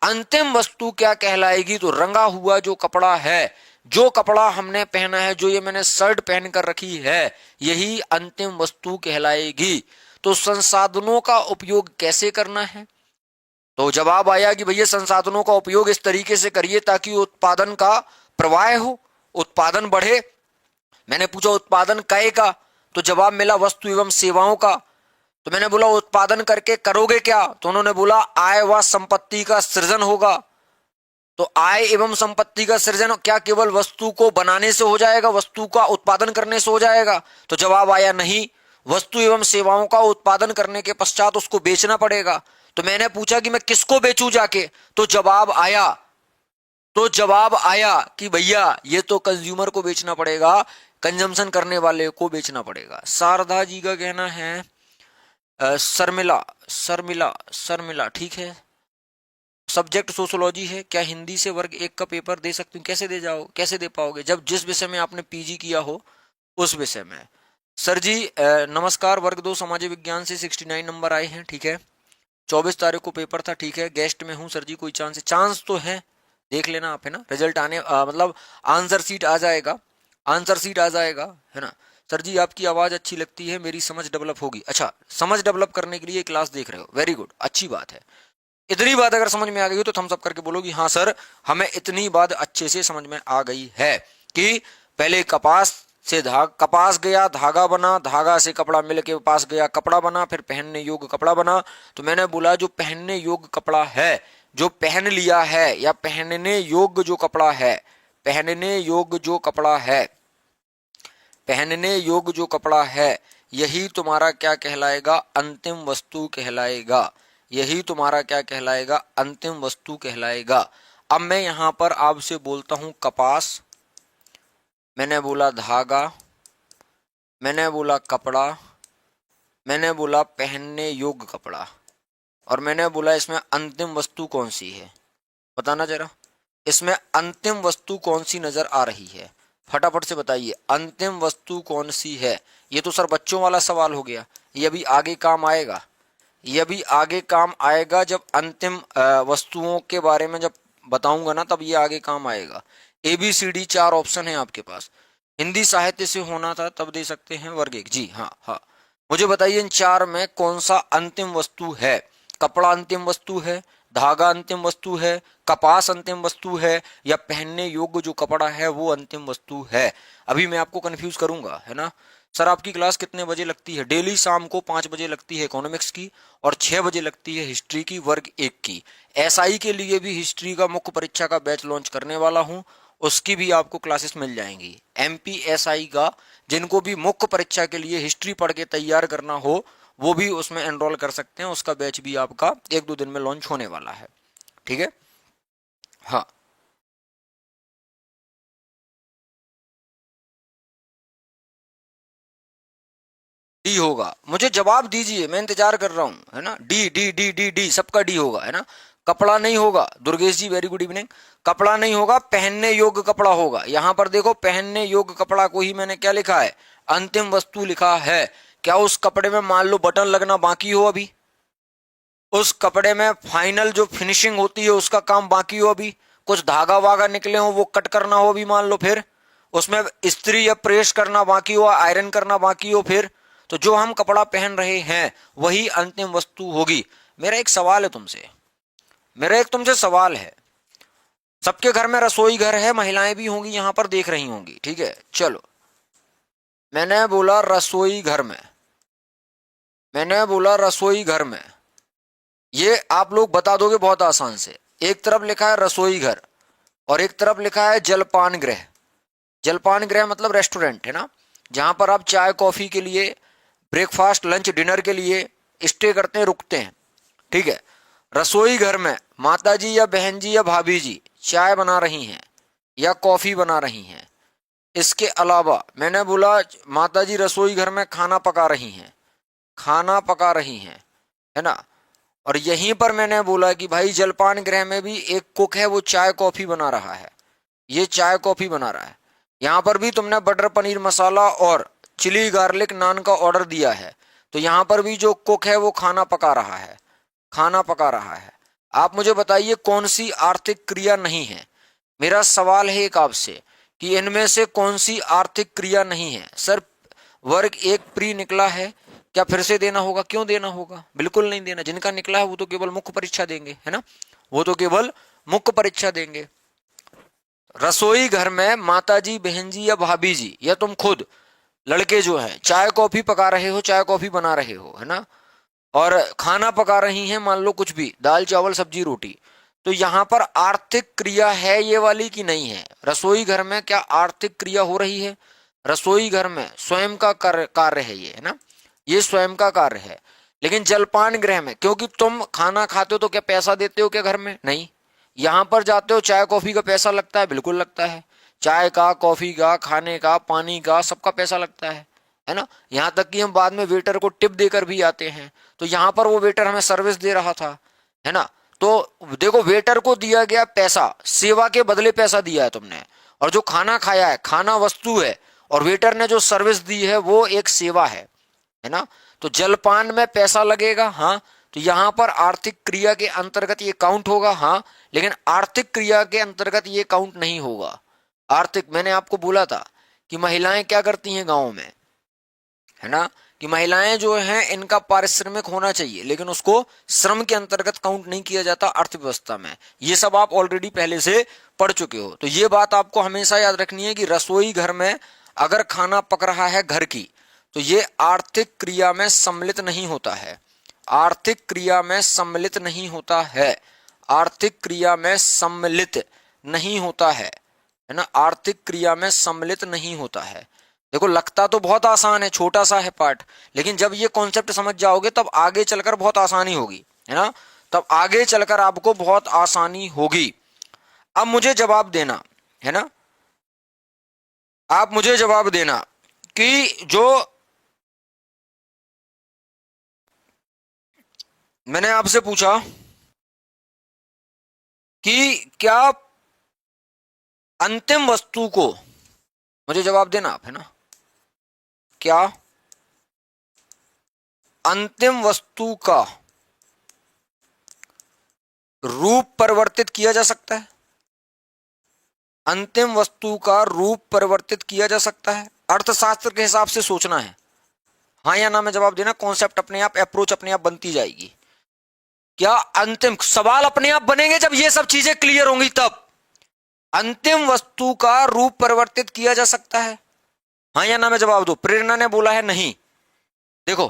अंतिम वस्तु क्या कहलाएगी, तो रंगा हुआ जो कपड़ा है, जो कपड़ा हमने पहना है, जो ये मैंने शर्ट पहन कर रखी है, यही अंतिम वस्तु कहलाएगी। तो संसाधनों का उपयोग कैसे करना है, तो जवाब आया कि भैया संसाधनों का उपयोग इस तरीके से करिए ताकि उत्पादन का प्रवाह हो, उत्पादन बढ़े। मैंने पूछा उत्पादन कै का, तो जवाब मिला वस्तु एवं सेवाओं का। तो मैंने बोला उत्पादन करके करोगे क्या, तो उन्होंने बोला आय व संपत्ति का सृजन होगा। तो आय एवं संपत्ति का सृजन क्या केवल वस्तु को बनाने से हो जाएगा, वस्तु का उत्पादन करने से हो जाएगा, तो जवाब आया नहीं, वस्तु एवं सेवाओं का उत्पादन करने के पश्चात उसको बेचना पड़ेगा। तो मैंने पूछा कि मैं किसको बेचूं जाके, तो जवाब आया कि भैया ये तो कंज्यूमर को बेचना पड़ेगा, कंजम्पशन करने वाले को बेचना पड़ेगा। शारदा जी का कहना है शर्मिला शर्मिला शर्मिला, ठीक है। सब्जेक्ट सोशोलॉजी है, क्या हिंदी से वर्ग 1 का पेपर दे सकती हूँ, कैसे दे पाओगे जब जिस विषय में आपने पीजी किया हो उस विषय में। सर जी नमस्कार, वर्ग 2 सामाजिक विज्ञान से 69 नंबर आए हैं, ठीक है। 24 तारीख को पेपर था, ठीक है। गेस्ट में हूँ सर जी, कोई चांस तो है, देख लेना आप, है ना। रिजल्ट आने मतलब आंसर शीट आ जाएगा, है ना। सर जी आपकी आवाज़ अच्छी लगती है, मेरी समझ डेवलप होगी। अच्छा, समझ डेवलप करने के लिए क्लास देख रहे हो, वेरी गुड, अच्छी बात है। इतनी बात अगर समझ में आ गई हो तो थम्स अप करके बोलोगी हाँ सर हमें इतनी बात अच्छे से समझ में आ गई है कि पहले कपास गया, धागा बना, धागा से कपड़ा मिल के पास गया, कपड़ा बना, फिर पहनने योग्य कपड़ा बना। तो मैंने बोला जो पहनने योग्य कपड़ा है, जो पहन लिया है, या पहनने योग्य जो कपड़ा है, पहनने योग्य जो कपड़ा है, यही तुम्हारा क्या कहलाएगा, अंतिम वस्तु कहलाएगा। यही तुम्हारा क्या कहलाएगा, अंतिम वस्तु कहलाएगा। अब मैं यहां पर आपसे बोलता हूं कपास, मैंने बोला धागा, मैंने बोला कपड़ा, मैंने बोला पहनने योग्य कपड़ा, और मैंने बोला इसमें अंतिम वस्तु कौन सी है, बताना जरा, इसमें अंतिम वस्तु कौन सी नजर आ रही है, फटाफट से बताइए अंतिम वस्तु कौन सी है। ये तो सर बच्चों वाला सवाल हो गया, ये भी आगे काम आएगा, यह भी आगे काम आएगा जब अंतिम वस्तुओं के बारे में जब बताऊंगा ना, तब ये आगे काम आएगा। ABCD 4 ऑप्शन है आपके पास, हिंदी साहित्य से होना था तब दे सकते हैं वर्ग 1। जी हाँ, मुझे बताइए इन 4 में कौन सा अंतिम वस्तु है। कपड़ा अंतिम वस्तु है, धागा अंतिम वस्तु है, कपास अंतिम वस्तु है, या पहनने योग्य जो कपड़ा है वो अंतिम वस्तु है। अभी मैं आपको कंफ्यूज करूंगा, है ना। सर आपकी क्लास कितने बजे लगती है, डेली शाम को 5 बजे लगती है इकोनॉमिक्स की, और 6 बजे लगती है हिस्ट्री की वर्ग 1 की। SI के लिए भी हिस्ट्री का मुख्य परीक्षा का बैच लॉन्च करने वाला हूं, उसकी भी आपको क्लासेस मिल जाएंगी। MPSI का जिनको भी मुख्य परीक्षा के लिए हिस्ट्री पढ़ के तैयार करना हो वो भी उसमें एनरोल कर सकते हैं, उसका बैच भी आपका 1-2 दिन में लॉन्च होने वाला है, ठीक है। हाँ डी होगा, मुझे जवाब दीजिए, मैं इंतजार कर रहा हूं, है ना। D D D D D सबका डी होगा, है ना। कपड़ा नहीं होगा, दुर्गेश जी वेरी गुड इवनिंग। कपड़ा नहीं होगा, पहनने योग्य कपड़ा होगा। यहां पर देखो पहनने योग्य कपड़ा को ही मैंने क्या लिखा है, अंतिम वस्तु लिखा है। क्या उस कपड़े में मान लो बटन लगना बाकी हो, अभी उस कपड़े में फाइनल जो फिनिशिंग होती है उसका काम बाकी हो, अभी कुछ धागा वागा निकले हो वो कट करना हो, अभी मान लो, फिर उसमें इस्त्री या प्रेस करना बाकी हो, आयरन करना बाकी हो, फिर तो जो हम कपड़ा पहन रहे हैं वही अंतिम वस्तु होगी। मेरा एक सवाल है तुमसे, सवाल है, सबके घर में रसोई घर है, महिलाएं भी होंगी यहां पर देख रही होंगी, ठीक है। चलो मैंने बोला रसोई घर में, ये आप लोग बता दोगे बहुत आसान से। एक तरफ लिखा है रसोई घर और एक तरफ लिखा है जलपान गृह। जलपान गृह मतलब रेस्टोरेंट, है ना, जहां पर आप चाय कॉफी के लिए, ब्रेकफास्ट लंच डिनर के लिए स्टे करते हैं, रुकते हैं, ठीक है। रसोई घर में माताजी या बहन जी या भाभी जी चाय बना रही हैं या कॉफी बना रही हैं। इसके अलावा मैंने बोला माताजी रसोई घर में खाना पका रही हैं, खाना पका रही हैं, है ना। और यहीं पर मैंने बोला कि भाई जलपान गृह में भी एक कुक है, वो चाय कॉफी बना रहा है, ये चाय कॉफी बना रहा है। यहाँ पर भी तुमने बटर पनीर मसाला और चिली गार्लिक नान का ऑर्डर दिया है, तो यहाँ पर भी जो कुक है वो खाना पका रहा है, खाना पका रहा है। आप मुझे बताइए कौन सी आर्थिक क्रिया नहीं है। मेरा सवाल है एक आपसे कि इनमें से कौन सी आर्थिक क्रिया नहीं है। सर वर्ग एक प्री निकला है, क्या फिर से देना होगा? क्यों देना होगा? बिल्कुल नहीं देना। जिनका निकला है वो तो केवल मुख्य परीक्षा देंगे, है ना, वो तो केवल मुख्य परीक्षा देंगे। रसोई घर में माताजी बहन जी या भाभी जी या तुम खुद लड़के जो है चाय कॉफी पका रहे हो, चाय कॉफी बना रहे हो, है ना, और खाना पका रही हैं, मान लो कुछ भी दाल चावल सब्जी रोटी, तो यहां पर आर्थिक क्रिया है ये वाली कि नहीं है? रसोई घर में क्या आर्थिक क्रिया हो रही है? रसोई घर में स्वयं का कार्य है ये, है ना, ये स्वयं का कार्य है। लेकिन जलपान गृह में क्योंकि तुम खाना खाते हो तो क्या पैसा देते हो क्या घर में? नहीं। यहां पर जाते हो चाय कॉफी का पैसा लगता है, बिल्कुल लगता है। चाय का, कॉफी का, खाने का, पानी का, सबका पैसा लगता है ना। यहां तक कि हम बाद में वेटर को टिप देकर भी आते हैं। तो यहां पर वो वेटर हमें सर्विस दे रहा था, है ना। तो देखो वेटर को दिया गया पैसा, सेवा के बदले पैसा दिया है तुमने, और जो खाना खाया है खाना वस्तु है, और वेटर ने जो सर्विस दी है वो एक सेवा है ना। तो जलपान में पैसा लगेगा, हाँ, तो यहां पर आर्थिक क्रिया के अंतर्गत ये काउंट होगा, हाँ, लेकिन आर्थिक क्रिया के अंतर्गत ये काउंट नहीं होगा। आर्थिक, मैंने आपको बोला था कि महिलाएं क्या करती हैं गांव में, है ना, कि महिलाएं जो हैं इनका पारिश्रमिक होना चाहिए, लेकिन उसको श्रम के अंतर्गत काउंट नहीं किया जाता अर्थव्यवस्था में। ये सब आप ऑलरेडी पहले से पढ़ चुके हो। तो ये बात आपको हमेशा याद रखनी है कि रसोई घर में अगर खाना पक रहा है घर की, तो ये आर्थिक क्रिया में सम्मिलित नहीं होता है, आर्थिक क्रिया में सम्मिलित नहीं होता है, आर्थिक क्रिया में सम्मिलित नहीं होता है ना, आर्थिक क्रिया में सम्मिलित नहीं होता है। देखो लगता तो बहुत आसान है, छोटा सा है पार्ट, लेकिन जब ये कॉन्सेप्ट समझ जाओगे तब आगे चलकर बहुत आसानी होगी, है ना, तब आगे चलकर आपको बहुत आसानी होगी। अब मुझे जवाब देना, है ना, आप मुझे जवाब देना कि जो मैंने आपसे पूछा कि क्या अंतिम वस्तु को, मुझे जवाब देना आप, है ना, क्या अंतिम वस्तु का रूप परिवर्तित किया जा सकता है? अंतिम वस्तु का रूप परिवर्तित किया जा सकता है? अर्थशास्त्र के हिसाब से सोचना है, हाँ या ना में जवाब देना। कॉन्सेप्ट अपने आप, अप्रोच अपने आप बनती जाएगी। क्या अंतिम, सवाल अपने आप बनेंगे जब ये सब चीजें क्लियर होंगी तब। अंतिम वस्तु का रूप परिवर्तित किया जा सकता है, हाँ या ना में जवाब दो। प्रेरणा ने बोला है नहीं। देखो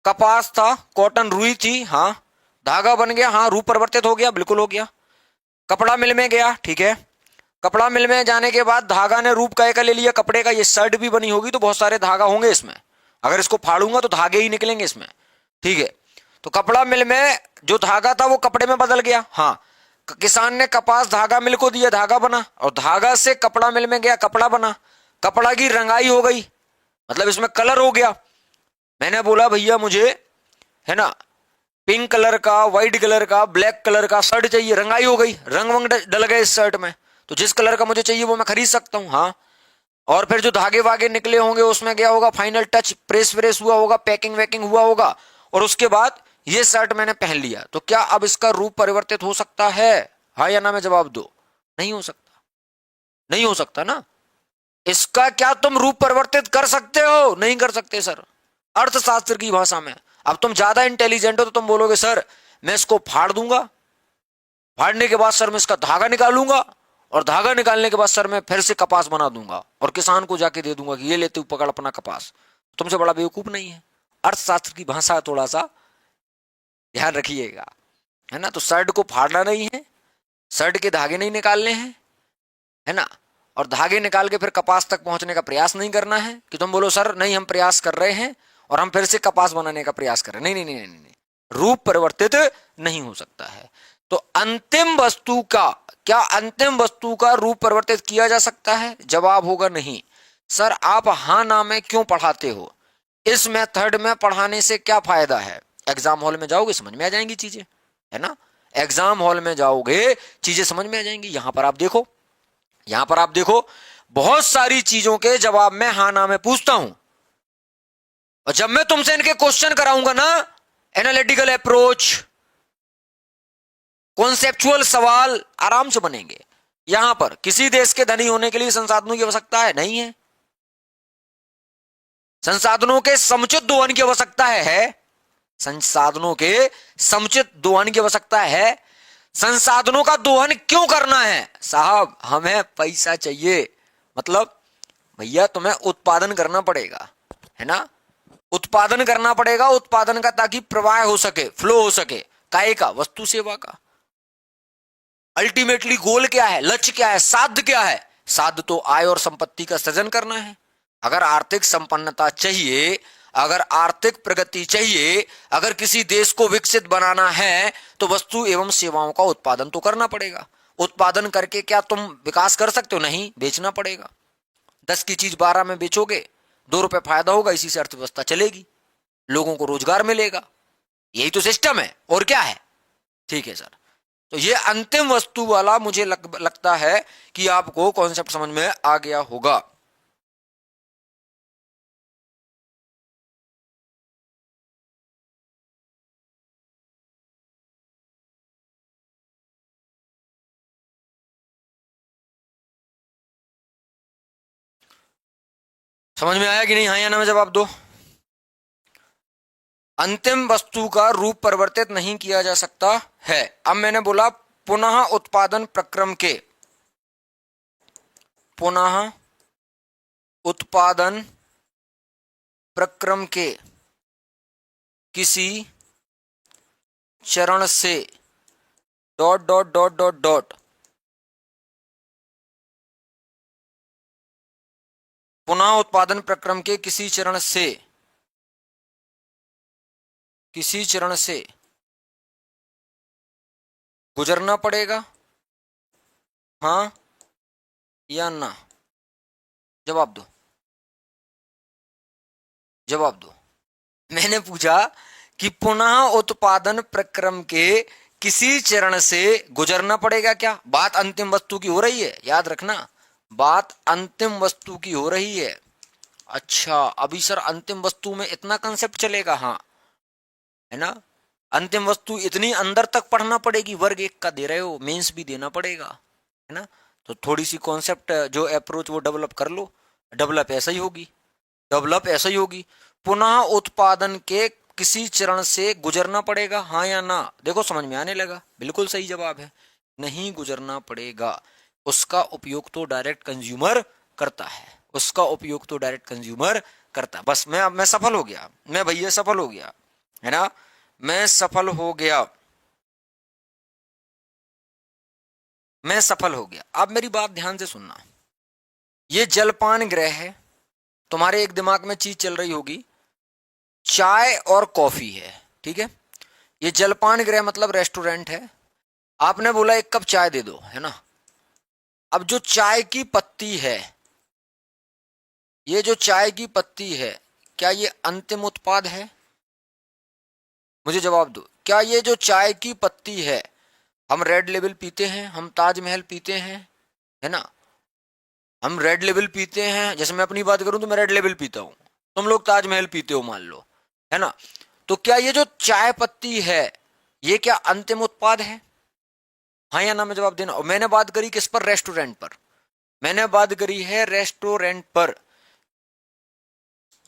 कपास था, कॉटन रुई थी, हाँ, धागा बन गया, हाँ, रूप परिवर्तित हो गया, बिल्कुल हो गया। कपड़ा मिल में गया, ठीक है, कपड़ा मिल में जाने के बाद धागा ने रूप काय का ले लिया कपड़े का। ये शर्ट भी बनी होगी तो बहुत सारे धागा होंगे इसमें, अगर इसको फाड़ूंगा तो धागे ही निकलेंगे इसमें, ठीक है। तो कपड़ा मिल में जो धागा था वो कपड़े में बदल गया, हाँ, किसान ने कपास धागा मिल को दिया, धागा बना, और धागा से कपड़ा मिल में गया, कपड़ा बना, कपड़ा की रंगाई हो गई, मतलब इसमें कलर हो गया। मैंने बोला भैया मुझे, है ना, पिंक कलर का, व्हाइट कलर का, ब्लैक कलर का शर्ट चाहिए, रंगाई हो गई, रंग वंग डल गए इस शर्ट में, तो जिस कलर का मुझे चाहिए वो मैं खरीद सकता हूं, हाँ। और फिर जो धागे वागे निकले होंगे उसमें क्या होगा, फाइनल टच, प्रेस व्रेस हुआ होगा, पैकिंग वैकिंग हुआ होगा, और उसके बाद ये शर्ट मैंने पहन लिया। तो क्या अब इसका रूप परिवर्तित हो सकता है, हाँ या ना में जवाब दो। नहीं हो सकता, नहीं हो सकता ना। इसका क्या तुम रूप परिवर्तित कर सकते हो? नहीं कर सकते सर, अर्थशास्त्र की भाषा में। अब तुम ज्यादा इंटेलिजेंट हो तो तुम बोलोगे सर मैं इसको फाड़ दूंगा, फाड़ने के बाद सर मैं इसका धागा निकालूंगा, और धागा निकालने के बाद सर मैं फिर से कपास बना दूंगा और किसान को जाके दे दूंगा कि ये लेते पकड़ अपना कपास। तुमसे बड़ा बेवकूफ नहीं है। अर्थशास्त्र की भाषा थोड़ा सा ध्यान रखिएगा, है ना। तो शर्ट को फाड़ना नहीं है, शर्ट के धागे नहीं निकालने हैं, है ना, और धागे निकाल के फिर कपास तक पहुंचने का प्रयास नहीं करना है कि तुम बोलो सर नहीं हम प्रयास कर रहे हैं और हम फिर से कपास बनाने का प्रयास कर रहे हैं। नहीं नहीं नहीं नहीं, नहीं। रूप परिवर्तित नहीं हो सकता है। तो अंतिम वस्तु का, क्या अंतिम वस्तु का रूप परिवर्तित किया जा सकता है? जवाब होगा नहीं। सर आप हाँ ना में क्यों पढ़ाते हो? इस मेथड में पढ़ाने से क्या फायदा है? एग्जाम हॉल में जाओगे समझ में आ जाएंगी चीजें, है ना। एग्जाम हॉल में जाओगे चीजें समझ में आ जाएंगी। यहां पर आप देखो, यहां पर आप देखो, बहुत सारी चीजों के जवाब मैं हाँ ना में पूछता हूं, और जब मैं तुमसे इनके क्वेश्चन कराऊंगा ना, एनालिटिकल अप्रोच, कॉन्सेप्चुअल सवाल आराम से बनेंगे। यहां पर किसी देश के धनी होने के लिए संसाधनों की आवश्यकता है? नहीं है। संसाधनों के समुचित दोहन की आवश्यकता है? संसाधनों के समुचित दोहन की आवश्यकता है। संसाधनों का दोहन क्यों करना है? साहब हमें पैसा चाहिए, मतलब भैया तुम्हें उत्पादन करना पड़ेगा, है ना। उत्पादन करना पड़ेगा, उत्पादन का, ताकि प्रवाह हो सके, फ्लो हो सके, काय का, वस्तु सेवा का। अल्टीमेटली गोल क्या है, लक्ष्य क्या है, साध्य क्या है? साध्य तो आय और संपत्ति का सृजन करना है। अगर आर्थिक संपन्नता चाहिए, अगर आर्थिक प्रगति चाहिए, अगर किसी देश को विकसित बनाना है, तो वस्तु एवं सेवाओं का उत्पादन तो करना पड़ेगा। उत्पादन करके क्या तुम विकास कर सकते हो? नहीं, बेचना पड़ेगा। 10 की चीज 12 में बेचोगे, 2 रुपए फायदा होगा, इसी से अर्थव्यवस्था चलेगी, लोगों को रोजगार मिलेगा। यही तो सिस्टम है, और क्या है। ठीक है सर, तो ये अंतिम वस्तु वाला मुझे लगता है कि आपको कॉन्सेप्ट समझ में आ गया होगा। समझ में आया कि नहीं? हाँ या ना में जवाब दो। अंतिम वस्तु का रूप परिवर्तित नहीं किया जा सकता है। अब मैंने बोला पुनः उत्पादन प्रक्रम के, पुनः उत्पादन प्रक्रम के किसी चरण से dot dot dot dot dot, पुनः उत्पादन प्रक्रम के किसी चरण से, किसी चरण से गुजरना पड़ेगा, हाँ या ना? जवाब दो, जवाब दो। मैंने पूछा कि पुनः उत्पादन प्रक्रम के किसी चरण से गुजरना पड़ेगा क्या? बात अंतिम वस्तु की हो रही है, याद रखना, बात अंतिम वस्तु की हो रही है। अच्छा, अभी सर अंतिम वस्तु में इतना कंसेप्ट चलेगा? हाँ, है ना। अंतिम वस्तु इतनी अंदर तक पढ़ना पड़ेगी, वर्ग 1 का दे रहे हो, मेंस भी देना पड़ेगा, है ना। तो थोड़ी सी कॉन्सेप्ट जो अप्रोच वो डेवलप कर लो। डेवलप ऐसा ही होगी, डेवलप ऐसा ही होगी। पुनः उत्पादन के किसी चरण से गुजरना पड़ेगा, हाँ या ना? देखो समझ में आने लगा, बिल्कुल सही जवाब है, नहीं गुजरना पड़ेगा। उसका उपयोग तो डायरेक्ट कंज्यूमर करता है, उसका उपयोग तो डायरेक्ट कंज्यूमर करता है। बस मैं सफल हो गया, मैं भैया सफल हो गया, है ना, मैं सफल हो गया, मैं सफल हो गया। अब मेरी बात ध्यान से सुनना, ये जलपान गृह है, तुम्हारे एक दिमाग में चीज चल रही होगी, चाय और कॉफी है, ठीक है। ये जलपान गृह मतलब रेस्टोरेंट है। आपने बोला 1 कप चाय दे दो, है ना। अब जो चाय की पत्ती है, ये जो चाय की पत्ती है, क्या ये अंतिम उत्पाद है? मुझे जवाब दो, क्या ये जो चाय की पत्ती है, हम रेड लेबल पीते हैं, हम ताजमहल पीते हैं, है ना, हम रेड लेबल पीते हैं। जैसे मैं अपनी बात करूं तो मैं रेड लेबल पीता हूं, तुम लोग ताजमहल पीते हो मान लो, है ना। तो क्या ये जो चाय पत्ती है, ये क्या अंतिम उत्पाद है? हाँ या ना में जवाब देना। और मैंने बात करी किस पर? रेस्टोरेंट पर। मैंने बात करी है रेस्टोरेंट पर,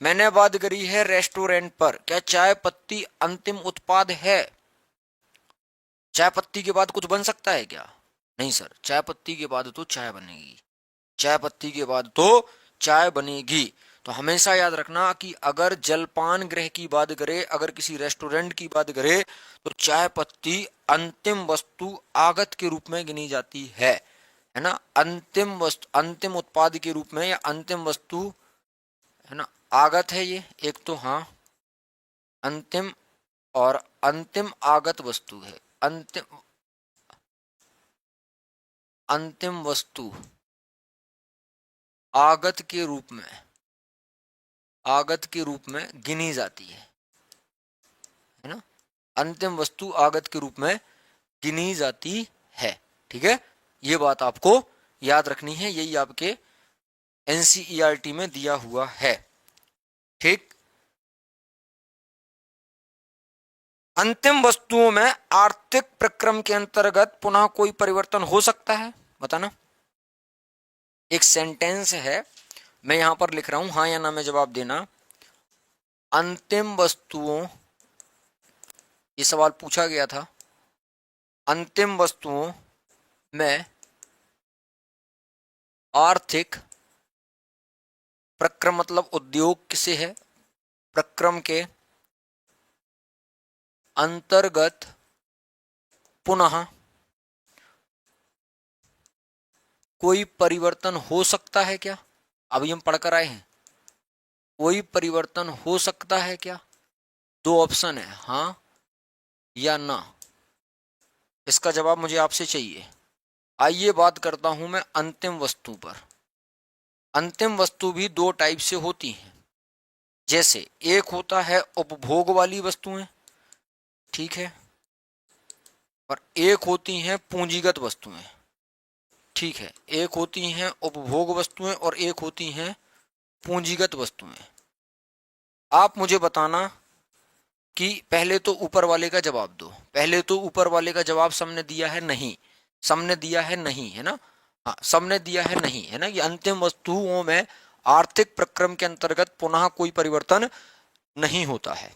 मैंने बात करी है रेस्टोरेंट पर। क्या चाय पत्ती अंतिम उत्पाद है? चाय पत्ती के बाद कुछ बन सकता है क्या? नहीं सर, चाय पत्ती के बाद तो चाय बनेगी, चाय पत्ती के बाद तो चाय बनेगी। तो हमेशा याद रखना कि अगर जलपान गृह की बात करें, अगर किसी रेस्टोरेंट की बात करें, तो चाय पत्ती अंतिम वस्तु आगत के रूप में गिनी जाती है ना, अंतिम वस्तु, अंतिम उत्पाद के रूप में, या अंतिम वस्तु, है ना, आगत है ये एक तो, हाँ अंतिम और अंतिम आगत वस्तु है। अंतिम अंतिम वस्तु आगत के रूप में गिनी जाती है ना। अंतिम वस्तु आगत के रूप में गिनी जाती है। ठीक है, ये बात आपको याद रखनी है, यही आपके एनसीईआरटी में दिया हुआ है। ठीक, अंतिम वस्तुओं में आर्थिक प्रक्रम के अंतर्गत पुनः कोई परिवर्तन हो सकता है, बताना। एक सेंटेंस है, मैं यहां पर लिख रहा हूं, हाँ या ना में जवाब देना। अंतिम वस्तुओं, ये सवाल पूछा गया था, अंतिम वस्तुओं में आर्थिक प्रक्रम मतलब उद्योग किसे है, प्रक्रम के अंतर्गत पुनः कोई परिवर्तन हो सकता है क्या। अभी हम पढ़कर आए हैं, कोई परिवर्तन हो सकता है क्या। दो ऑप्शन है, हाँ या ना। इसका जवाब मुझे आपसे चाहिए। आइए बात करता हूं मैं अंतिम वस्तु पर। अंतिम वस्तु भी दो टाइप से होती हैं। जैसे एक होता है उपभोग वाली वस्तुएं, ठीक है, और एक होती हैं पूंजीगत वस्तुएं। ठीक है, एक होती हैं उपभोग वस्तुएं और एक होती हैं पूंजीगत वस्तुएं। आप मुझे बताना कि पहले तो ऊपर वाले का जवाब दो। पहले तो ऊपर वाले का जवाब सबने दिया है नहीं, सबने दिया है नहीं, है ना। हाँ, सबने दिया है नहीं, है ना, कि अंतिम वस्तुओं में आर्थिक प्रक्रम के अंतर्गत पुनः कोई परिवर्तन नहीं होता है।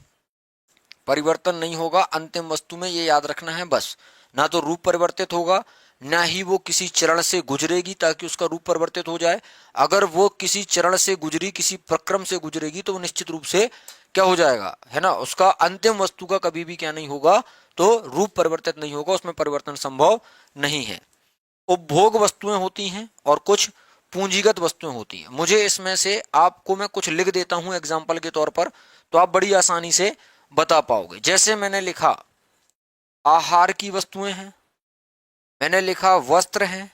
परिवर्तन नहीं होगा अंतिम वस्तु में, ये याद रखना है बस। ना तो रूप परिवर्तित होगा, ना ही वो किसी चरण से गुजरेगी ताकि उसका रूप परिवर्तित हो जाए। अगर वो किसी चरण से गुजरी, किसी प्रक्रम से गुजरेगी, तो वो निश्चित रूप से क्या हो जाएगा, है ना, उसका अंतिम वस्तु का कभी भी क्या नहीं होगा, तो रूप परिवर्तित नहीं होगा, उसमें परिवर्तन संभव नहीं है। उपभोग वस्तुएं होती हैं और कुछ पूंजीगत वस्तुएं होती हैं। मुझे इसमें से आपको मैं कुछ लिख देता हूं एग्जाम्पल के तौर पर, तो आप बड़ी आसानी से बता पाओगे। जैसे मैंने लिखा आहार की वस्तुएं हैं, मैंने लिखा वस्त्र हैं,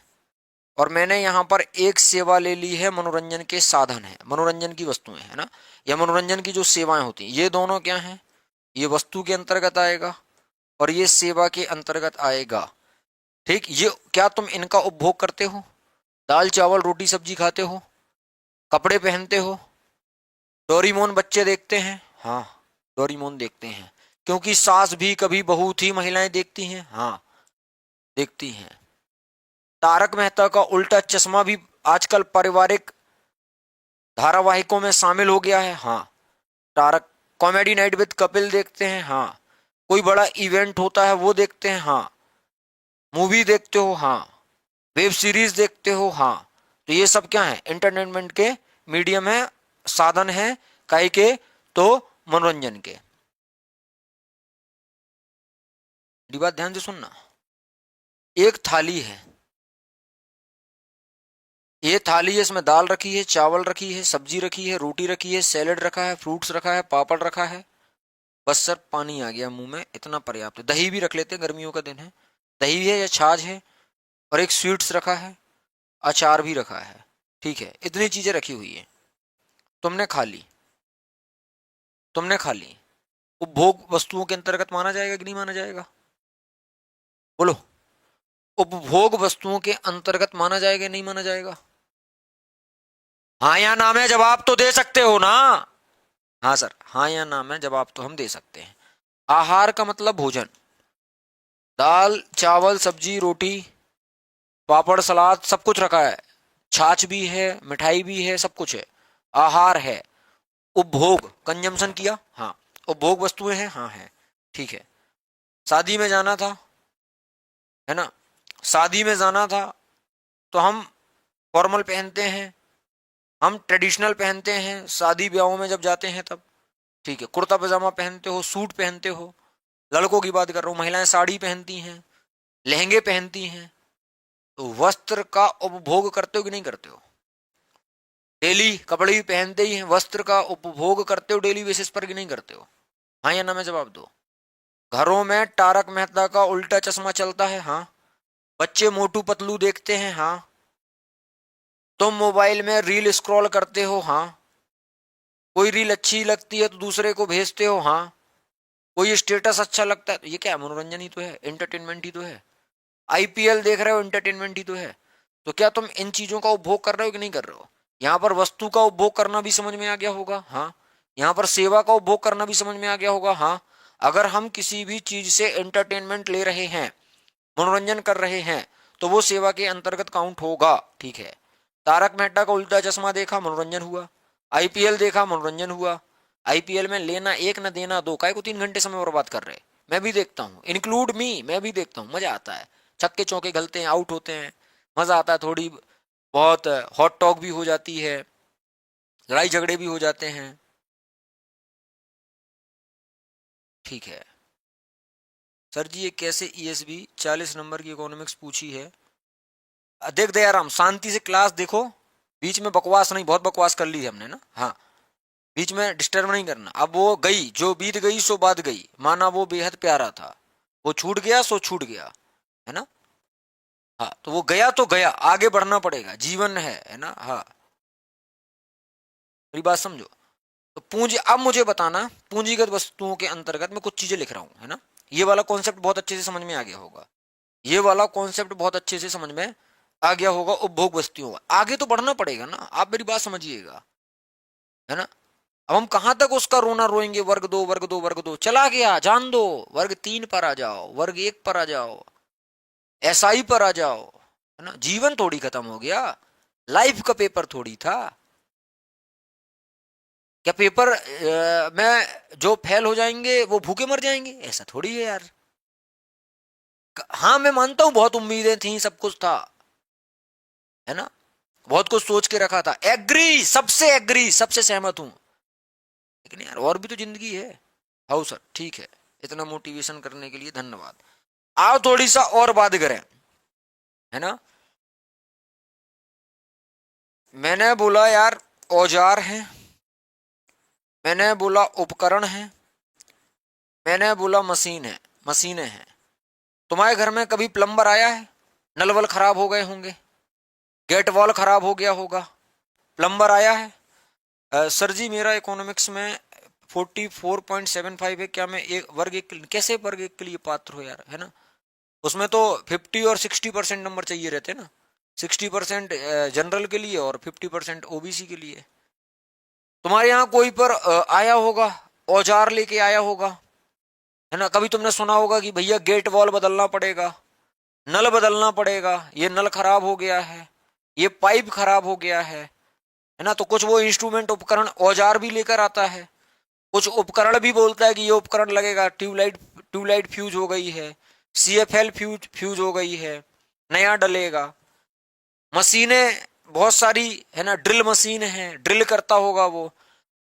और मैंने यहां पर एक सेवा ले ली है, मनोरंजन के साधन है, मनोरंजन की वस्तुएं, है ना, या मनोरंजन की जो सेवाएं होती हैं, ये दोनों क्या हैं, ये वस्तु के अंतर्गत आएगा और ये सेवा के अंतर्गत आएगा। ठीक, ये क्या तुम इनका उपभोग करते हो, दाल चावल रोटी सब्जी खाते हो, कपड़े पहनते हो, डोरीमोन बच्चे देखते हैं, हाँ डोरीमोन देखते हैं, क्योंकि सास भी कभी बहू थी महिलाएं देखती हैं, हाँ देखती हैं। तारक मेहता का उल्टा चश्मा भी आजकल पारिवारिक धारावाहिकों में शामिल हो गया है, हाँ। Taarak comedy night with Kapil देखते हैं, हाँ। कोई बड़ा इवेंट होता है वो देखते हैं, हाँ। मूवी देखते हो, हाँ। वेब सीरीज देखते हो, हाँ। तो ये सब क्या है, एंटरटेनमेंट के मीडियम है, साधन है, काहे के, तो मनोरंजन के। बात ध्यान से सुनना। एक थाली है, ये थाली है, इसमें दाल रखी है, चावल रखी है, सब्जी रखी है, रोटी रखी है, सैलेड रखा है, फ्रूट्स रखा है, पापड़ रखा है, बस सर पानी आ गया मुंह में, इतना पर्याप्त है। दही भी रख लेते हैं, गर्मियों का दिन है, दही है या छाछ है, और एक स्वीट्स रखा है, अचार भी रखा है। ठीक है, इतनी चीजें रखी हुई है, तुमने खा ली, तुमने खा ली। उपभोग वस्तुओं के अंतर्गत माना जाएगा कि नहीं माना जाएगा, बोलो। उपभोग वस्तुओं के अंतर्गत माना जाएगा नहीं माना जाएगा, हाँ या ना में जवाब तो दे सकते हो ना। हाँ सर, हाँ या ना में जवाब तो हम दे सकते हैं। आहार का मतलब भोजन, दाल चावल सब्जी रोटी पापड़ सलाद सब कुछ रखा है, छाछ भी है, मिठाई भी है, सब कुछ है, आहार है। उपभोग कंजम्पशन किया, हाँ। उपभोग वस्तुएं हैं, हाँ है, ठीक है। शादी में जाना था, है ना, शादी में जाना था, तो हम फॉर्मल पहनते हैं, हम ट्रेडिशनल पहनते हैं शादी ब्याहों में जब जाते हैं तब। ठीक है, कुर्ता पजामा पहनते हो, सूट पहनते हो, लड़कों की बात कर रहा हूँ, महिलाएं साड़ी पहनती हैं, लहंगे पहनती हैं। तो वस्त्र का उपभोग करते हो कि नहीं करते हो, डेली कपड़े भी पहनते ही हैं, वस्त्र का उपभोग करते हो डेली बेसिस पर कि नहीं करते हो, हाँ या ना में जवाब दो। घरों में तारक मेहता का उल्टा चश्मा चलता है, हाँ। बच्चे मोटू पतलू देखते हैं, हाँ। तुम मोबाइल में रील स्क्रॉल करते हो, हाँ। कोई रील अच्छी लगती है तो दूसरे को भेजते हो, हाँ। कोई स्टेटस अच्छा लगता है तो ये क्या है, मनोरंजन ही तो है, एंटरटेनमेंट ही तो है। आईपीएल देख रहे हो, एंटरटेनमेंट ही तो है। तो क्या तुम इन चीजों का उपभोग कर रहे हो कि नहीं कर रहे हो? यहाँ पर वस्तु का उपभोग करना भी समझ में आ गया होगा, हाँ। यहाँ पर सेवा का उपभोग करना भी समझ में आ गया होगा, हाँ। अगर हम किसी भी चीज से एंटरटेनमेंट ले रहे हैं, मनोरंजन कर रहे हैं, तो वो सेवा के अंतर्गत काउंट होगा, ठीक है। तारक मेहता का उल्टा चश्मा देखा, मनोरंजन हुआ। आईपीएल देखा, मनोरंजन हुआ। आईपीएल में लेना एक न देना दो, काय को 3 घंटे समय बर्बाद कर रहे? मैं भी देखता हूँ, इंक्लूड मी, मैं भी देखता हूँ, मजा आता है। छक्के चौके गलते हैं, आउट होते हैं, मजा आता है। थोड़ी बहुत हॉट टॉक भी हो जाती है, लड़ाई झगड़े भी हो जाते हैं, ठीक है। सर जी ये कैसे ईएसबी 40 नंबर की इकोनॉमिक्स पूछी है? देख दयाराम, शांति से क्लास देखो, बीच में बकवास नहीं, बहुत बकवास कर ली है हमने ना, हाँ। बीच में डिस्टर्ब नहीं करना। अब वो गई, जो बीत गई सो बात गई, माना वो बेहद प्यारा था, वो छूट गया सो छूट गया, है ना। हाँ, तो वो गया तो गया, आगे बढ़ना पड़ेगा, जीवन है ना, हाँ। मेरी बात समझो। तो पूंजी, अब मुझे बताना, पूंजीगत वस्तुओं के अंतर्गत मैं कुछ चीजें लिख रहा हूं, है ना। ये वाला कॉन्सेप्ट बहुत अच्छे से समझ में आ गया होगा, ये वाला कॉन्सेप्ट बहुत अच्छे से समझ में आ गया होगा। उपभोग वस्तुओं का आगे तो बढ़ना पड़ेगा ना, आप मेरी बात समझिएगा, है ना। अब हम कहां तक उसका रोना रोएंगे, वर्ग दो वर्ग दो वर्ग दो, चला गया, जान दो। वर्ग 3 पर आ जाओ, वर्ग 1 पर आ जाओ, एसआई पर आ जाओ, है ना। जीवन थोड़ी खत्म हो गया, लाइफ का पेपर थोड़ी था। क्या पेपर में जो फेल हो जाएंगे वो भूखे मर जाएंगे? ऐसा थोड़ी है यार। हाँ मैं मानता हूं बहुत उम्मीदें थी, सब कुछ था, है ना। बहुत कुछ सोच के रखा था, एग्री, सबसे सहमत हूं। लेकिन यार और भी तो जिंदगी है। हाउ सर, ठीक है, इतना मोटिवेशन करने के लिए धन्यवाद। आओ थोड़ी सा और बात करें, है ना। मैंने बोला यार औजार हैं, मैंने बोला उपकरण हैं, मैंने बोला मशीन है, मशीनें हैं। तुम्हारे घर में कभी प्लम्बर आया है? नल वल खराब हो गए होंगे, गेट वॉल खराब हो गया होगा, प्लम्बर आया है? सर जी मेरा इकोनॉमिक्स में 44.75 है, क्या मैं एक वर्ग एक कैसे वर्ग एक के लिए पात्र हो यार, है ना। उसमें तो 50 और 60% नंबर चाहिए रहते हैं ना, 60% जनरल के लिए और 50% ओबीसी के लिए। तुम्हारे यहाँ कोई पर आया होगा, औजार लेके आया होगा, है ना। कभी तुमने सुना होगा कि भैया गेट वॉल बदलना पड़ेगा, नल बदलना पड़ेगा, ये नल खराब हो गया है, ये पाइप खराब हो गया है ना। तो कुछ वो इंस्ट्रूमेंट उपकरण औजार भी लेकर आता है, कुछ उपकरण भी बोलता है कि ये उपकरण लगेगा। ट्यूबलाइट, ट्यूबलाइट फ्यूज हो गई है, सीएफएल फ्यूज फ्यूज हो गई है, नया डलेगा। मशीनें बहुत सारी, है ना, ड्रिल मशीन है, ड्रिल करता होगा वो।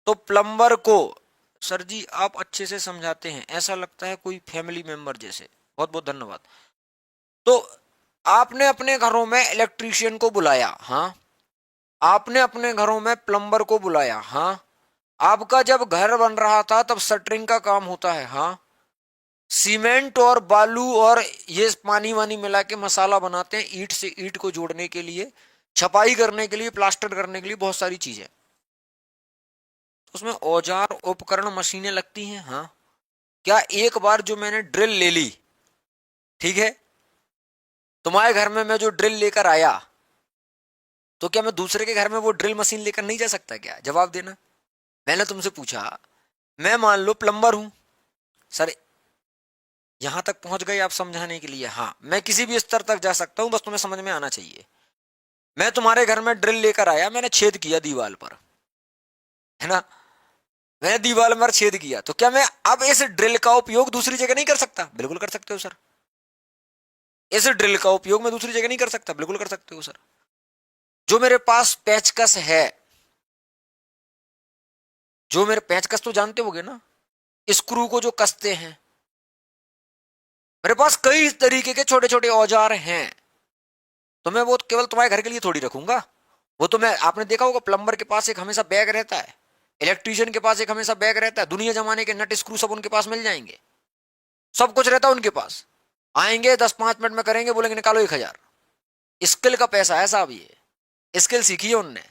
तो प्लम्बर को, सर जी आप अच्छे से समझाते हैं, ऐसा लगता है कोई फैमिली मेंबर जैसे, बहुत बहुत धन्यवाद। तो आपने अपने घरों में इलेक्ट्रीशियन को बुलाया, हाँ। आपने अपने घरों में प्लम्बर को बुलाया, हाँ। आपका जब घर बन रहा था तब शटरिंग का काम होता है, हाँ। सीमेंट और बालू और ये पानी वानी मिला के मसाला बनाते हैं, ईंट से ईंट को जोड़ने के लिए, छपाई करने के लिए, प्लास्टर करने के लिए, बहुत सारी चीजें। उसमें औजार उपकरण मशीनें लगती हैं, हाँ। क्या एक बार जो मैंने ड्रिल ले ली, ठीक है, तुम्हारे घर में मैं जो ड्रिल लेकर आया, तो क्या मैं दूसरे के घर में वो ड्रिल मशीन लेकर नहीं जा सकता? क्या जवाब देना। मैंने तुमसे पूछा, मैं मान लो प्लम्बर हूं, सर यहां तक पहुंच गए आप समझाने के लिए, हाँ। मैं किसी भी स्तर तक जा सकता हूं, बस तुम्हें समझ में आना चाहिए। मैं तुम्हारे घर में ड्रिल लेकर आया, मैंने छेद किया दीवार पर, है ना। मैंने दीवार पर छेद किया, तो क्या मैं अब इस ड्रिल का उपयोग दूसरी जगह नहीं कर सकता? बिल्कुल कर सकते हो सर। इस ड्रिल का उपयोग मैं दूसरी जगह नहीं कर सकता? बिल्कुल कर सकते हो सर। जो मेरे पास पेचकस है, जो मेरे पेचकस तो जानते होगे ना, स्क्रू को जो कसते हैं, मेरे पास कई तरीके के छोटे छोटे औजार हैं। तो मैं वो केवल तुम्हारे घर के लिए थोड़ी रखूंगा। वो तो मैं, आपने देखा होगा प्लम्बर के पास एक हमेशा बैग रहता है, इलेक्ट्रीशियन के पास एक हमेशा बैग रहता है, दुनिया जमाने के नट स्क्रू सब उनके पास मिल जाएंगे। सब कुछ रहता उनके पास, आएंगे 10-5 मिनट में करेंगे, बोलेंगे निकालो 1,000। स्किल का पैसा है साहब, ये स्किल सीखी है उनने,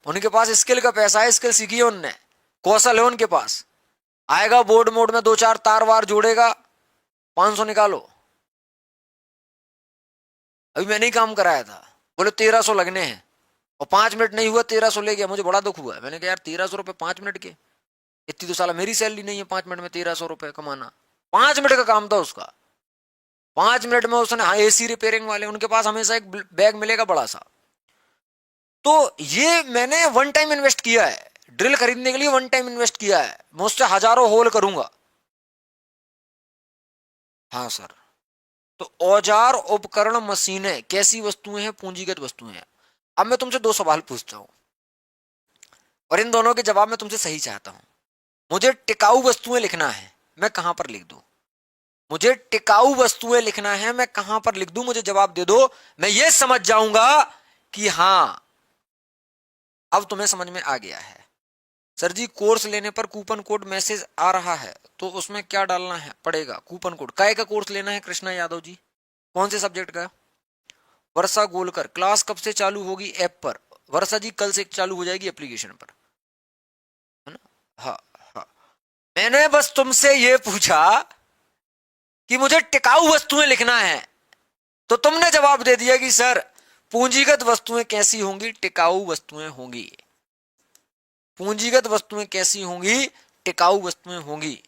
उनके पास स्किल का पैसा है, स्किल सीखी है उनने, कौशल है उनके पास। आएगा बोर्ड मोड में 2-4 तार वार जोड़ेगा, 500 निकालो। अभी मैंने ही काम कराया था, बोले 1,300 लगने हैं, और 5 मिनट नहीं हुआ 1,300 ले गया। मुझे बड़ा दुख हुआ, मैंने कहा यार 1,300 रुपये 5 मिनट के, इतनी तो साला मेरी सैलरी नहीं है 5 मिनट में 1,300 रुपये कमाना। 5 मिनट का काम था उसका, 5 मिनट में उसने, हाँ एसी रिपेयरिंग वाले उनके पास हमेशा एक बैग मिलेगा बड़ा सा। तो ये मैंने वन टाइम इन्वेस्ट किया है, ड्रिल खरीदने के लिए वन टाइम इन्वेस्ट किया है, मैं उससे हजारों होल करूंगा। हाँ सर। तो औजार उपकरण मशीनें कैसी वस्तुएं हैं? पूंजीगत वस्तुएं हैं। अब मैं तुमसे 2 सवाल पूछता हूं, और इन दोनों के जवाब मैं तुमसे सही चाहता हूं। मुझे टिकाऊ वस्तुएं लिखना है, मैं कहां पर लिख दूं? मुझे टिकाऊ वस्तुएं लिखना है, मैं कहां पर लिख दूं? मुझे जवाब दे दो, मैं ये समझ जाऊंगा कि हां अब तुम्हें समझ में आ गया है। सर जी कोर्स लेने पर कूपन कोड मैसेज आ रहा है, तो उसमें क्या डालना है पड़ेगा? कूपन कोड काय का कोर्स लेना है कृष्णा यादव जी? कौन से सब्जेक्ट का? वर्षा गोलकर, क्लास कब से चालू होगी ऐप पर? वर्षा जी कल से चालू हो जाएगी एप्लीकेशन पर, है ना? हाँ हाँ। मैंने बस तुमसे ये पूछा कि मुझे टिकाऊ वस्तुएं लिखना है, तो तुमने जवाब दे दिया कि सर पूंजीगत वस्तुएं कैसी होंगी? टिकाऊ वस्तुएं होंगी। पूंजीगत वस्तुएं कैसी होंगी? टिकाऊ वस्तुएं होंगी।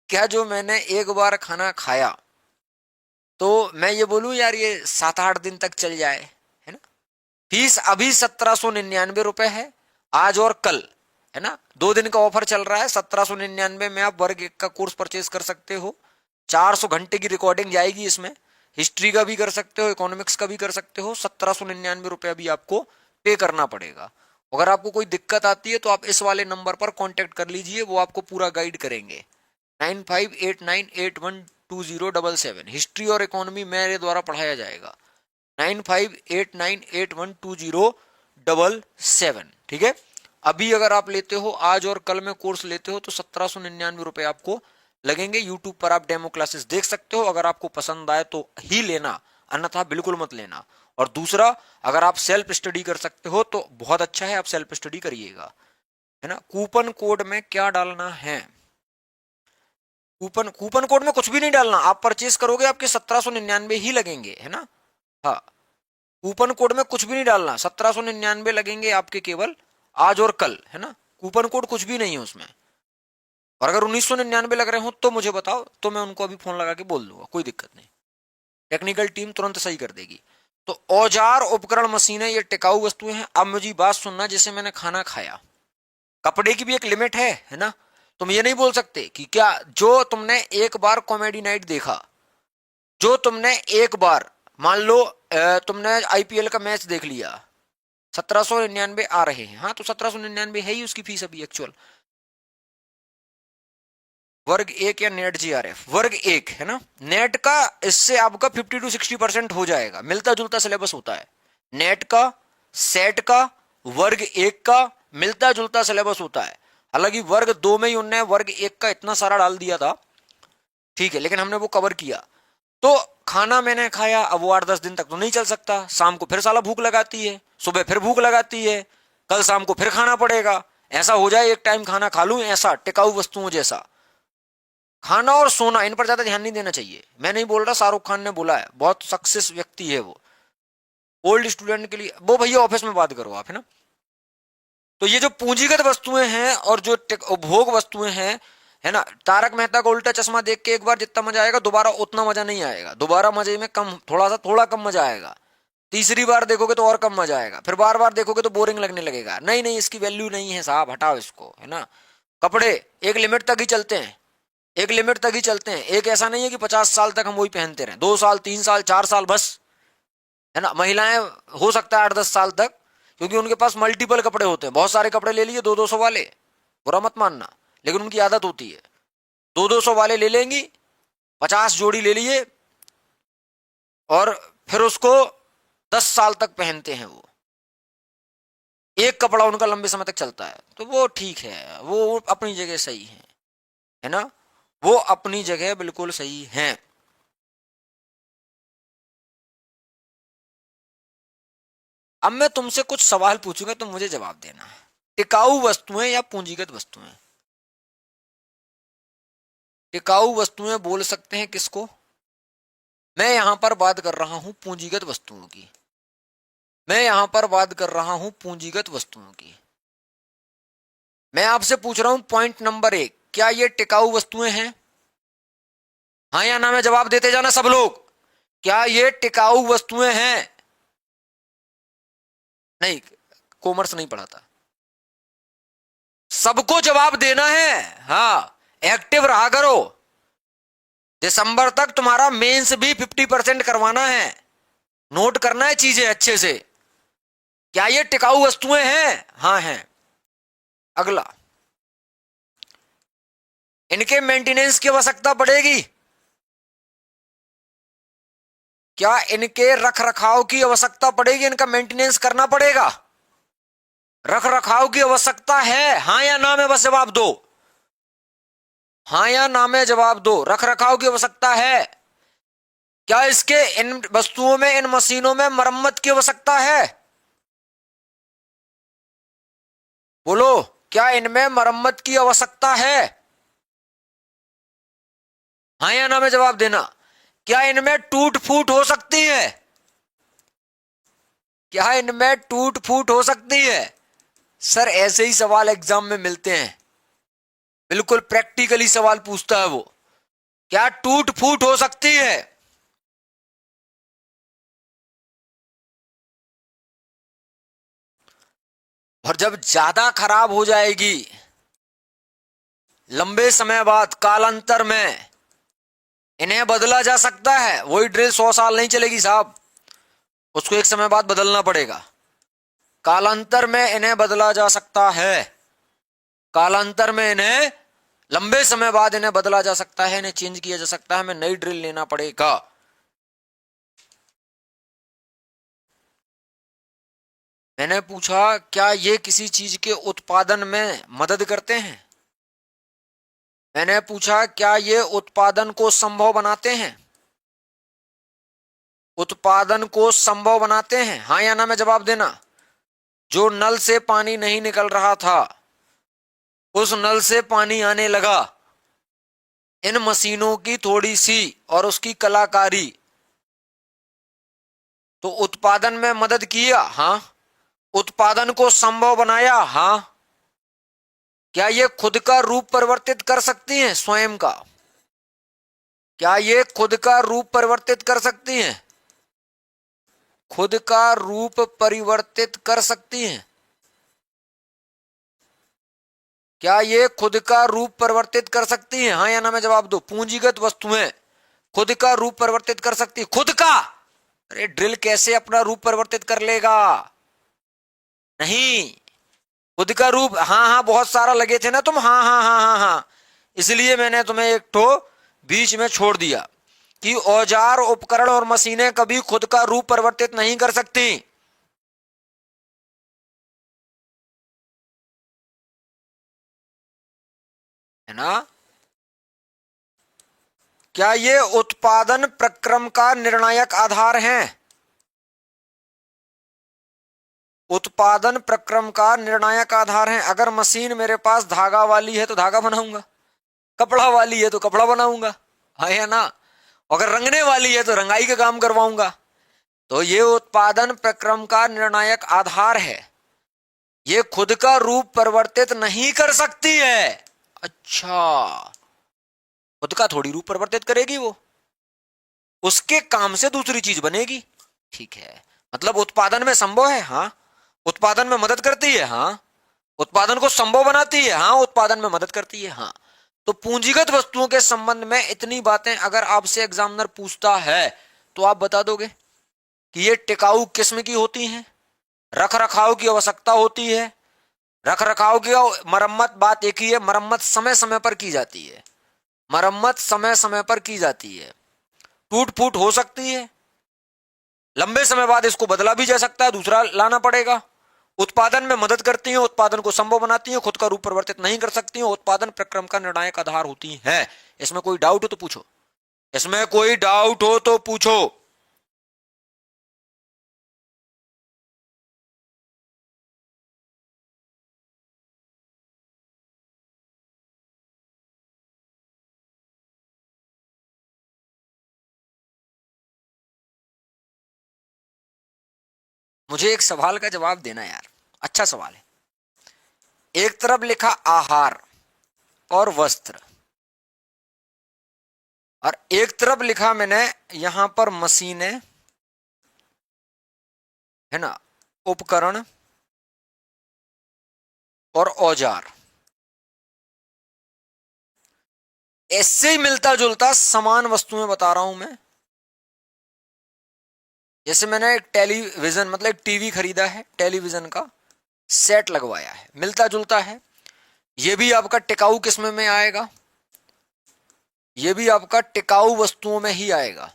क्या जो मैंने एक बार खाना खाया तो मैं ये बोलूं यार ये 7-8 दिन तक चल जाए, है ना? फीस अभी 1799 रुपए है, आज और कल, है ना? 2 दिन का ऑफर चल रहा है, 1799 में आप वर्ग 1 का कोर्स परचेज कर सकते हो। 400 घंटे की रिकॉर्डिंग जाएगी इसमें, हिस्ट्री का भी कर सकते हो, इकोनॉमिक्स का भी कर सकते हो। 1799 रुपये अभी आपको पे करना पड़ेगा। अगर आपको कोई दिक्कत आती है तो आप इस वाले नंबर पर कांटेक्ट कर लीजिए, वो आपको पूरा गाइड करेंगे। 9589812077। हिस्ट्री और इकोनॉमी मेरे द्वारा पढ़ाया जाएगा। 9589812077। ठीक है। अभी अगर आप लेते हो, आज और कल में कोर्स लेते हो, तो 1799 रुपए आपको लगेंगे। यूट्यूब पर आप डेमो क्लासेस देख सकते हो, अगर आपको पसंद आए तो ही लेना, अन्यथा बिल्कुल मत लेना। और दूसरा, अगर आप सेल्फ स्टडी कर सकते हो तो बहुत अच्छा है, आप सेल्फ स्टडी करिएगा, है ना? कूपन कोड में क्या डालना है? कूपन कूपन कोड में कुछ भी नहीं डालना, आप परचेज करोगे आपके 1799 ही लगेंगे, है ना? हाँ, कूपन कोड में कुछ भी नहीं डालना, 1799 लगेंगे आपके केवल आज और कल, है ना? कूपन कोड कुछ भी नहीं है उसमें। और अगर 1999 लग रहे हो तो मुझे बताओ, तो मैं उनको अभी फोन लगा के बोल दूंगा, कोई दिक्कत नहीं, टेक्निकल टीम तुरंत सही कर देगी। तो औजार उपकरण मशीनें ये टिकाऊ वस्तुएं हैं। अब मुझे बात सुनना, जैसे मैंने खाना खाया, कपड़े की भी एक लिमिट है ना? तुम ये नहीं बोल सकते कि क्या जो तुमने एक बार कॉमेडी नाइट देखा, जो तुमने एक बार मान लो तुमने आईपीएल का मैच देख लिया, 1799 आ रहे हैं, हाँ तो 1799 है ही उसकी फीस अभी एक्चुअल। वर्ग 1 या नेट जीआरएफ वर्ग 1 है ना? नेट का इससे आपका 50 to 60% हो जाएगा, मिलता जुलता सिलेबस होता है। नेट का, सेट का, वर्ग 1 का मिलता जुलता सिलेबस होता है। हालांकि वर्ग 2 में ही उनने वर्ग 1 का इतना सारा डाल दिया था, ठीक है, लेकिन हमने वो कवर किया। तो खाना मैंने खाया, अब वो 8-10 दिन तक तो नहीं चल सकता, शाम को फिर साला भूख लगाती है, सुबह फिर भूख लगाती है, कल शाम को फिर खाना पड़ेगा। ऐसा हो जाए एक टाइम खाना खा लूं, ऐसा टिकाऊ वस्तुओं जैसा। खाना और सोना, इन पर ज्यादा ध्यान नहीं देना चाहिए। मैं नहीं बोल रहा, शाहरुख खान ने बोला है, बहुत सक्सेस व्यक्ति है वो। ओल्ड स्टूडेंट के लिए वो भैया ऑफिस में बात करो आप, है ना? तो ये जो पूंजीगत वस्तुएं हैं और जो उपभोग वस्तुएं हैं, है ना? तारक मेहता का उल्टा चश्मा देख के एक बार जितना मजा आएगा, दोबारा उतना मजा नहीं आएगा। दोबारा मजे में कम, थोड़ा कम मजा आएगा। तीसरी बार देखोगे तो और कम मजा आएगा, फिर बार बार देखोगे तो बोरिंग लगने लगेगा। नहीं नहीं, इसकी वैल्यू नहीं है साहब, हटाओ इसको, है ना? कपड़े एक लिमिट तक ही चलते हैं, एक लिमिट तक ही चलते हैं। एक ऐसा नहीं है कि 50 साल तक हम वही पहनते रहे, 2 साल 3 साल 4 साल बस, है ना? महिलाएं हो सकता है 8-10 साल तक, क्योंकि उनके पास मल्टीपल कपड़े होते हैं, बहुत सारे कपड़े ले लिए 200-200 वाले, बुरा मत मानना, लेकिन उनकी आदत होती है। 200-200 वाले ले लेंगी, 50 जोड़ी ले लिए, और फिर उसको 10 साल तक पहनते हैं वो। एक कपड़ा उनका लंबे समय तक चलता है, तो वो ठीक है, वो अपनी जगह सही है ना? वो अपनी जगह बिल्कुल सही हैं। अब मैं तुमसे कुछ सवाल पूछूंगा, तुम मुझे जवाब देना है। टिकाऊ वस्तुएं या पूंजीगत वस्तुएं? टिकाऊ वस्तुएं बोल सकते हैं किसको? मैं यहां पर बात कर रहा हूं पूंजीगत वस्तुओं की। मैं यहां पर बात कर रहा हूं पूंजीगत वस्तुओं की। मैं आपसे पूछ रहा हूं पॉइंट नंबर 1, क्या ये टिकाऊ वस्तुएं हैं? हाँ या ना में जवाब देते जाना सब लोग। क्या ये टिकाऊ वस्तुएं हैं? नहीं, कॉमर्स नहीं पढ़ाता। सबको जवाब देना है। हाँ, एक्टिव रहा करो। दिसंबर तक तुम्हारा मेंस भी 50% करवाना है। नोट करना है चीजें अच्छे से। क्या ये टिकाऊ वस्तुएं हैं? हाँ हैं। अगला, इनके मेंटेनेंस की आवश्यकता पड़ेगी? क्या इनके रख रखाव की आवश्यकता पड़ेगी? इनका मेंटेनेंस करना पड़ेगा? रख रखाव की आवश्यकता है? हाँ या ना में बस जवाब दो। हाँ या ना में जवाब दो। रख रखाव की आवश्यकता है? क्या इसके इन वस्तुओं में, इन मशीनों में मरम्मत की आवश्यकता है? बोलो, क्या इनमें मरम्मत की आवश्यकता है? हाँ या ना में जवाब देना। क्या इनमें टूट फूट हो सकती है? क्या इनमें टूट फूट हो सकती है? सर ऐसे ही सवाल एग्जाम में मिलते हैं, बिल्कुल प्रैक्टिकली सवाल पूछता है वो। क्या टूट फूट हो सकती है? और जब ज्यादा खराब हो जाएगी, लंबे समय बाद, कालांतर में इन्हें बदला जा सकता है। वही ड्रिल 100 साल नहीं चलेगी साहब, उसको एक समय बाद बदलना पड़ेगा। कालांतर में इन्हें बदला जा सकता है। कालांतर में इन्हें, लंबे समय बाद इन्हें बदला जा सकता है, इन्हें चेंज किया जा सकता है, हमें नई ड्रिल लेना पड़ेगा। मैंने पूछा, क्या ये किसी चीज के उत्पादन में मदद करते हैं? मैंने पूछा, क्या ये उत्पादन को संभव बनाते हैं? उत्पादन को संभव बनाते हैं? हाँ या ना में जवाब देना। जो नल से पानी नहीं निकल रहा था, उस नल से पानी आने लगा। इन मशीनों की थोड़ी सी और उसकी कलाकारी तो उत्पादन में मदद किया। हाँ। उत्पादन को संभव बनाया। हाँ। क्या ये खुद का रूप परिवर्तित कर सकती हैं? स्वयं का? क्या ये खुद का रूप परिवर्तित कर सकती हैं? खुद का रूप परिवर्तित कर सकती हैं? क्या ये खुद का रूप परिवर्तित कर सकती हैं? हाँ या ना में जवाब दो। पूंजीगत वस्तुएं खुद का रूप परिवर्तित कर सकती? खुद का? अरे ड्रिल कैसे अपना रूप परिवर्तित कर लेगा? नहीं, खुद का रूप। हाँ हाँ, बहुत सारा लगे थे ना तुम। हाँ हाँ हाँ हाँ हाँ, इसलिए मैंने तुम्हें एक ठो बीच में छोड़ दिया कि औजार, उपकरण और मशीनें कभी खुद का रूप परिवर्तित नहीं कर सकती, है ना। क्या ये उत्पादन प्रक्रम का निर्णायक आधार हैं? उत्पादन प्रक्रम का निर्णायक आधार है। अगर मशीन मेरे पास धागा वाली है तो धागा बनाऊंगा, कपड़ा वाली है तो कपड़ा बनाऊंगा, है ना। अगर रंगने वाली है तो रंगाई का काम करवाऊंगा। तो ये उत्पादन प्रक्रम का निर्णायक आधार है। ये खुद का रूप परिवर्तित नहीं कर सकती है। अच्छा, खुद का थोड़ी रूप परिवर्तित करेगी वो, उसके काम से दूसरी चीज बनेगी। ठीक है, मतलब उत्पादन में संभव है। हाँ। उत्पादन में मदद करती है। हाँ। उत्पादन को संभव बनाती है। हाँ। उत्पादन में मदद करती है। हाँ। तो पूंजीगत वस्तुओं के संबंध में इतनी बातें अगर आपसे एग्जामिनर पूछता है तो आप बता दोगे कि ये टिकाऊ किस्म की होती हैं, रख रखाव की आवश्यकता होती है। रख रखाव की मरम्मत, बात एक ही है, मरम्मत समय समय पर की जाती है। मरम्मत समय समय पर की जाती है। टूट फूट हो सकती है, लंबे समय बाद इसको बदला भी जा सकता है, दूसरा लाना पड़ेगा। उत्पादन में मदद करती हैं, उत्पादन को संभव बनाती हैं, खुद का रूप परिवर्तित नहीं कर सकती हैं, उत्पादन प्रक्रम का निर्णायक आधार होती हैं। इसमें कोई डाउट हो तो पूछो, इसमें कोई डाउट हो तो पूछो। मुझे एक सवाल का जवाब देना यार, अच्छा सवाल है। एक तरफ लिखा आहार और वस्त्र, और एक तरफ लिखा मैंने यहां पर मशीनें, है ना, उपकरण और औजार। ऐसे ही मिलता जुलता समान वस्तुएं बता रहा हूं मैं। जैसे मैंने एक टेलीविजन मतलब एक टीवी खरीदा है, टेलीविजन का सेट लगवाया है, मिलता जुलता है। यह भी आपका टिकाऊ किस्म में आएगा, यह भी आपका टिकाऊ वस्तुओं में ही आएगा।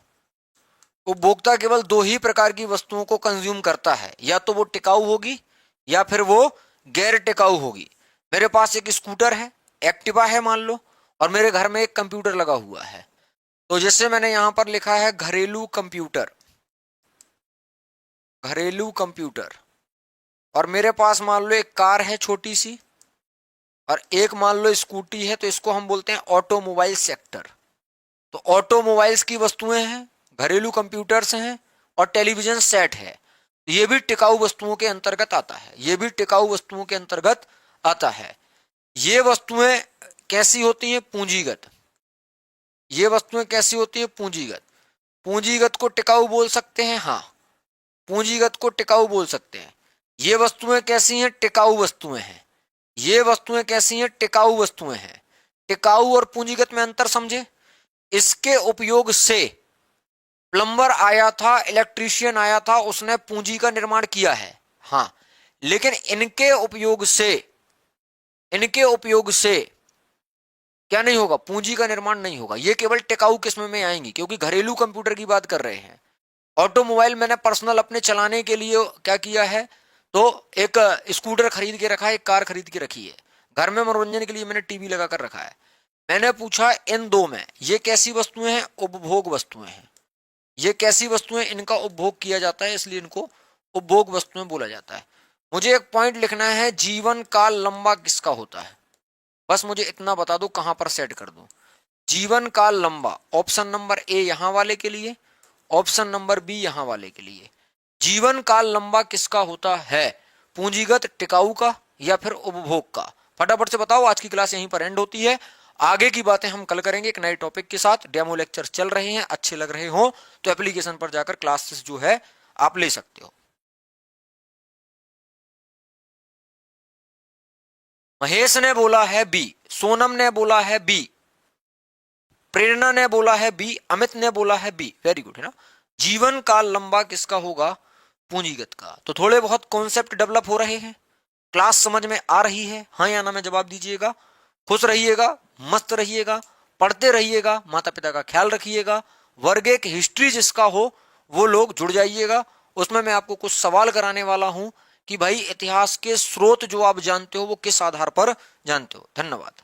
उपभोक्ता केवल दो ही प्रकार की वस्तुओं को कंज्यूम करता है, या तो वो टिकाऊ होगी या फिर वो गैर टिकाऊ होगी। मेरे पास एक स्कूटर है, एक्टिवा है मान लो, और मेरे घर में एक कंप्यूटर लगा हुआ है। तो जैसे मैंने यहां पर लिखा है घरेलू कंप्यूटर, घरेलू कंप्यूटर, और मेरे पास मान लो एक कार है छोटी सी, और एक मान लो स्कूटी है, तो इसको हम बोलते हैं ऑटोमोबाइल सेक्टर। तो ऑटोमोबाइल्स की वस्तुएं हैं, घरेलू कंप्यूटर्स हैं, और टेलीविजन सेट है। ये भी टिकाऊ वस्तुओं के अंतर्गत आता है, ये भी टिकाऊ वस्तुओं के अंतर्गत आता है। ये वस्तुएं कैसी होती हैं? पूंजीगत। ये वस्तुएं कैसी होती हैं? पूंजीगत। पूंजीगत को टिकाऊ बोल सकते हैं, हाँ, पूंजीगत को टिकाऊ बोल सकते हैं। ये वस्तुएं कैसी हैं? टिकाऊ वस्तुएं हैं। ये वस्तुएं कैसी हैं? टिकाऊ वस्तुएं हैं। टिकाऊ और पूंजीगत में अंतर समझे। इसके उपयोग से प्लम्बर आया था, इलेक्ट्रीशियन आया था, उसने पूंजी का निर्माण किया है, हाँ, लेकिन इनके उपयोग से क्या नहीं होगा? पूंजी का निर्माण नहीं होगा। ये केवल टिकाऊ किस्म में आएंगी, क्योंकि घरेलू कंप्यूटर की बात कर रहे हैं। ऑटोमोबाइल मैंने पर्सनल अपने चलाने के लिए क्या किया है, तो एक स्कूटर खरीद के रखा है, एक कार खरीद के रखी है। घर में मनोरंजन के लिए मैंने टीवी लगा कर रखा है। मैंने पूछा इन दो में ये कैसी वस्तुएं हैं? उपभोग वस्तुएं हैं। ये कैसी वस्तुएं? इनका उपभोग किया जाता है, इसलिए इनको उपभोग वस्तुएं बोला जाता है। मुझे एक पॉइंट लिखना है, जीवन काल लंबा किसका होता है? बस मुझे इतना बता दो, कहां पर सेट कर दूं। जीवन काल लंबा, ऑप्शन नंबर ए यहां वाले के लिए, ऑप्शन नंबर बी यहां वाले के लिए। जीवन काल लंबा किसका होता है? पूंजीगत, टिकाऊ का, या फिर उपभोग का? फटाफट से बताओ। आज की क्लास यहीं पर एंड होती है। आगे की बातें हम कल करेंगे एक नए टॉपिक के साथ। डेमो लेक्चर चल रहे हैं, अच्छे लग रहे हो तो एप्लीकेशन पर जाकर क्लासेस जो है आप ले सकते हो। महेश ने बोला है बी, सोनम ने बोला है बी, प्रेरणा ने बोला है बी, अमित ने बोला है बी। वेरी गुड, है ना। जीवन काल लंबा किसका होगा? पूंजीगत का। तो थोड़े बहुत कॉन्सेप्ट डेवलप हो रहे हैं, क्लास समझ में आ रही है, हाँ या ना में जवाब दीजिएगा। खुश रहिएगा, मस्त रहिएगा, पढ़ते रहिएगा, माता पिता का ख्याल रखिएगा। वर्ग एक हिस्ट्री जिसका हो वो लोग जुड़ जाइएगा। उसमें मैं आपको कुछ सवाल कराने वाला हूं कि भाई इतिहास के स्रोत जो आप जानते हो वो किस आधार पर जानते हो। धन्यवाद।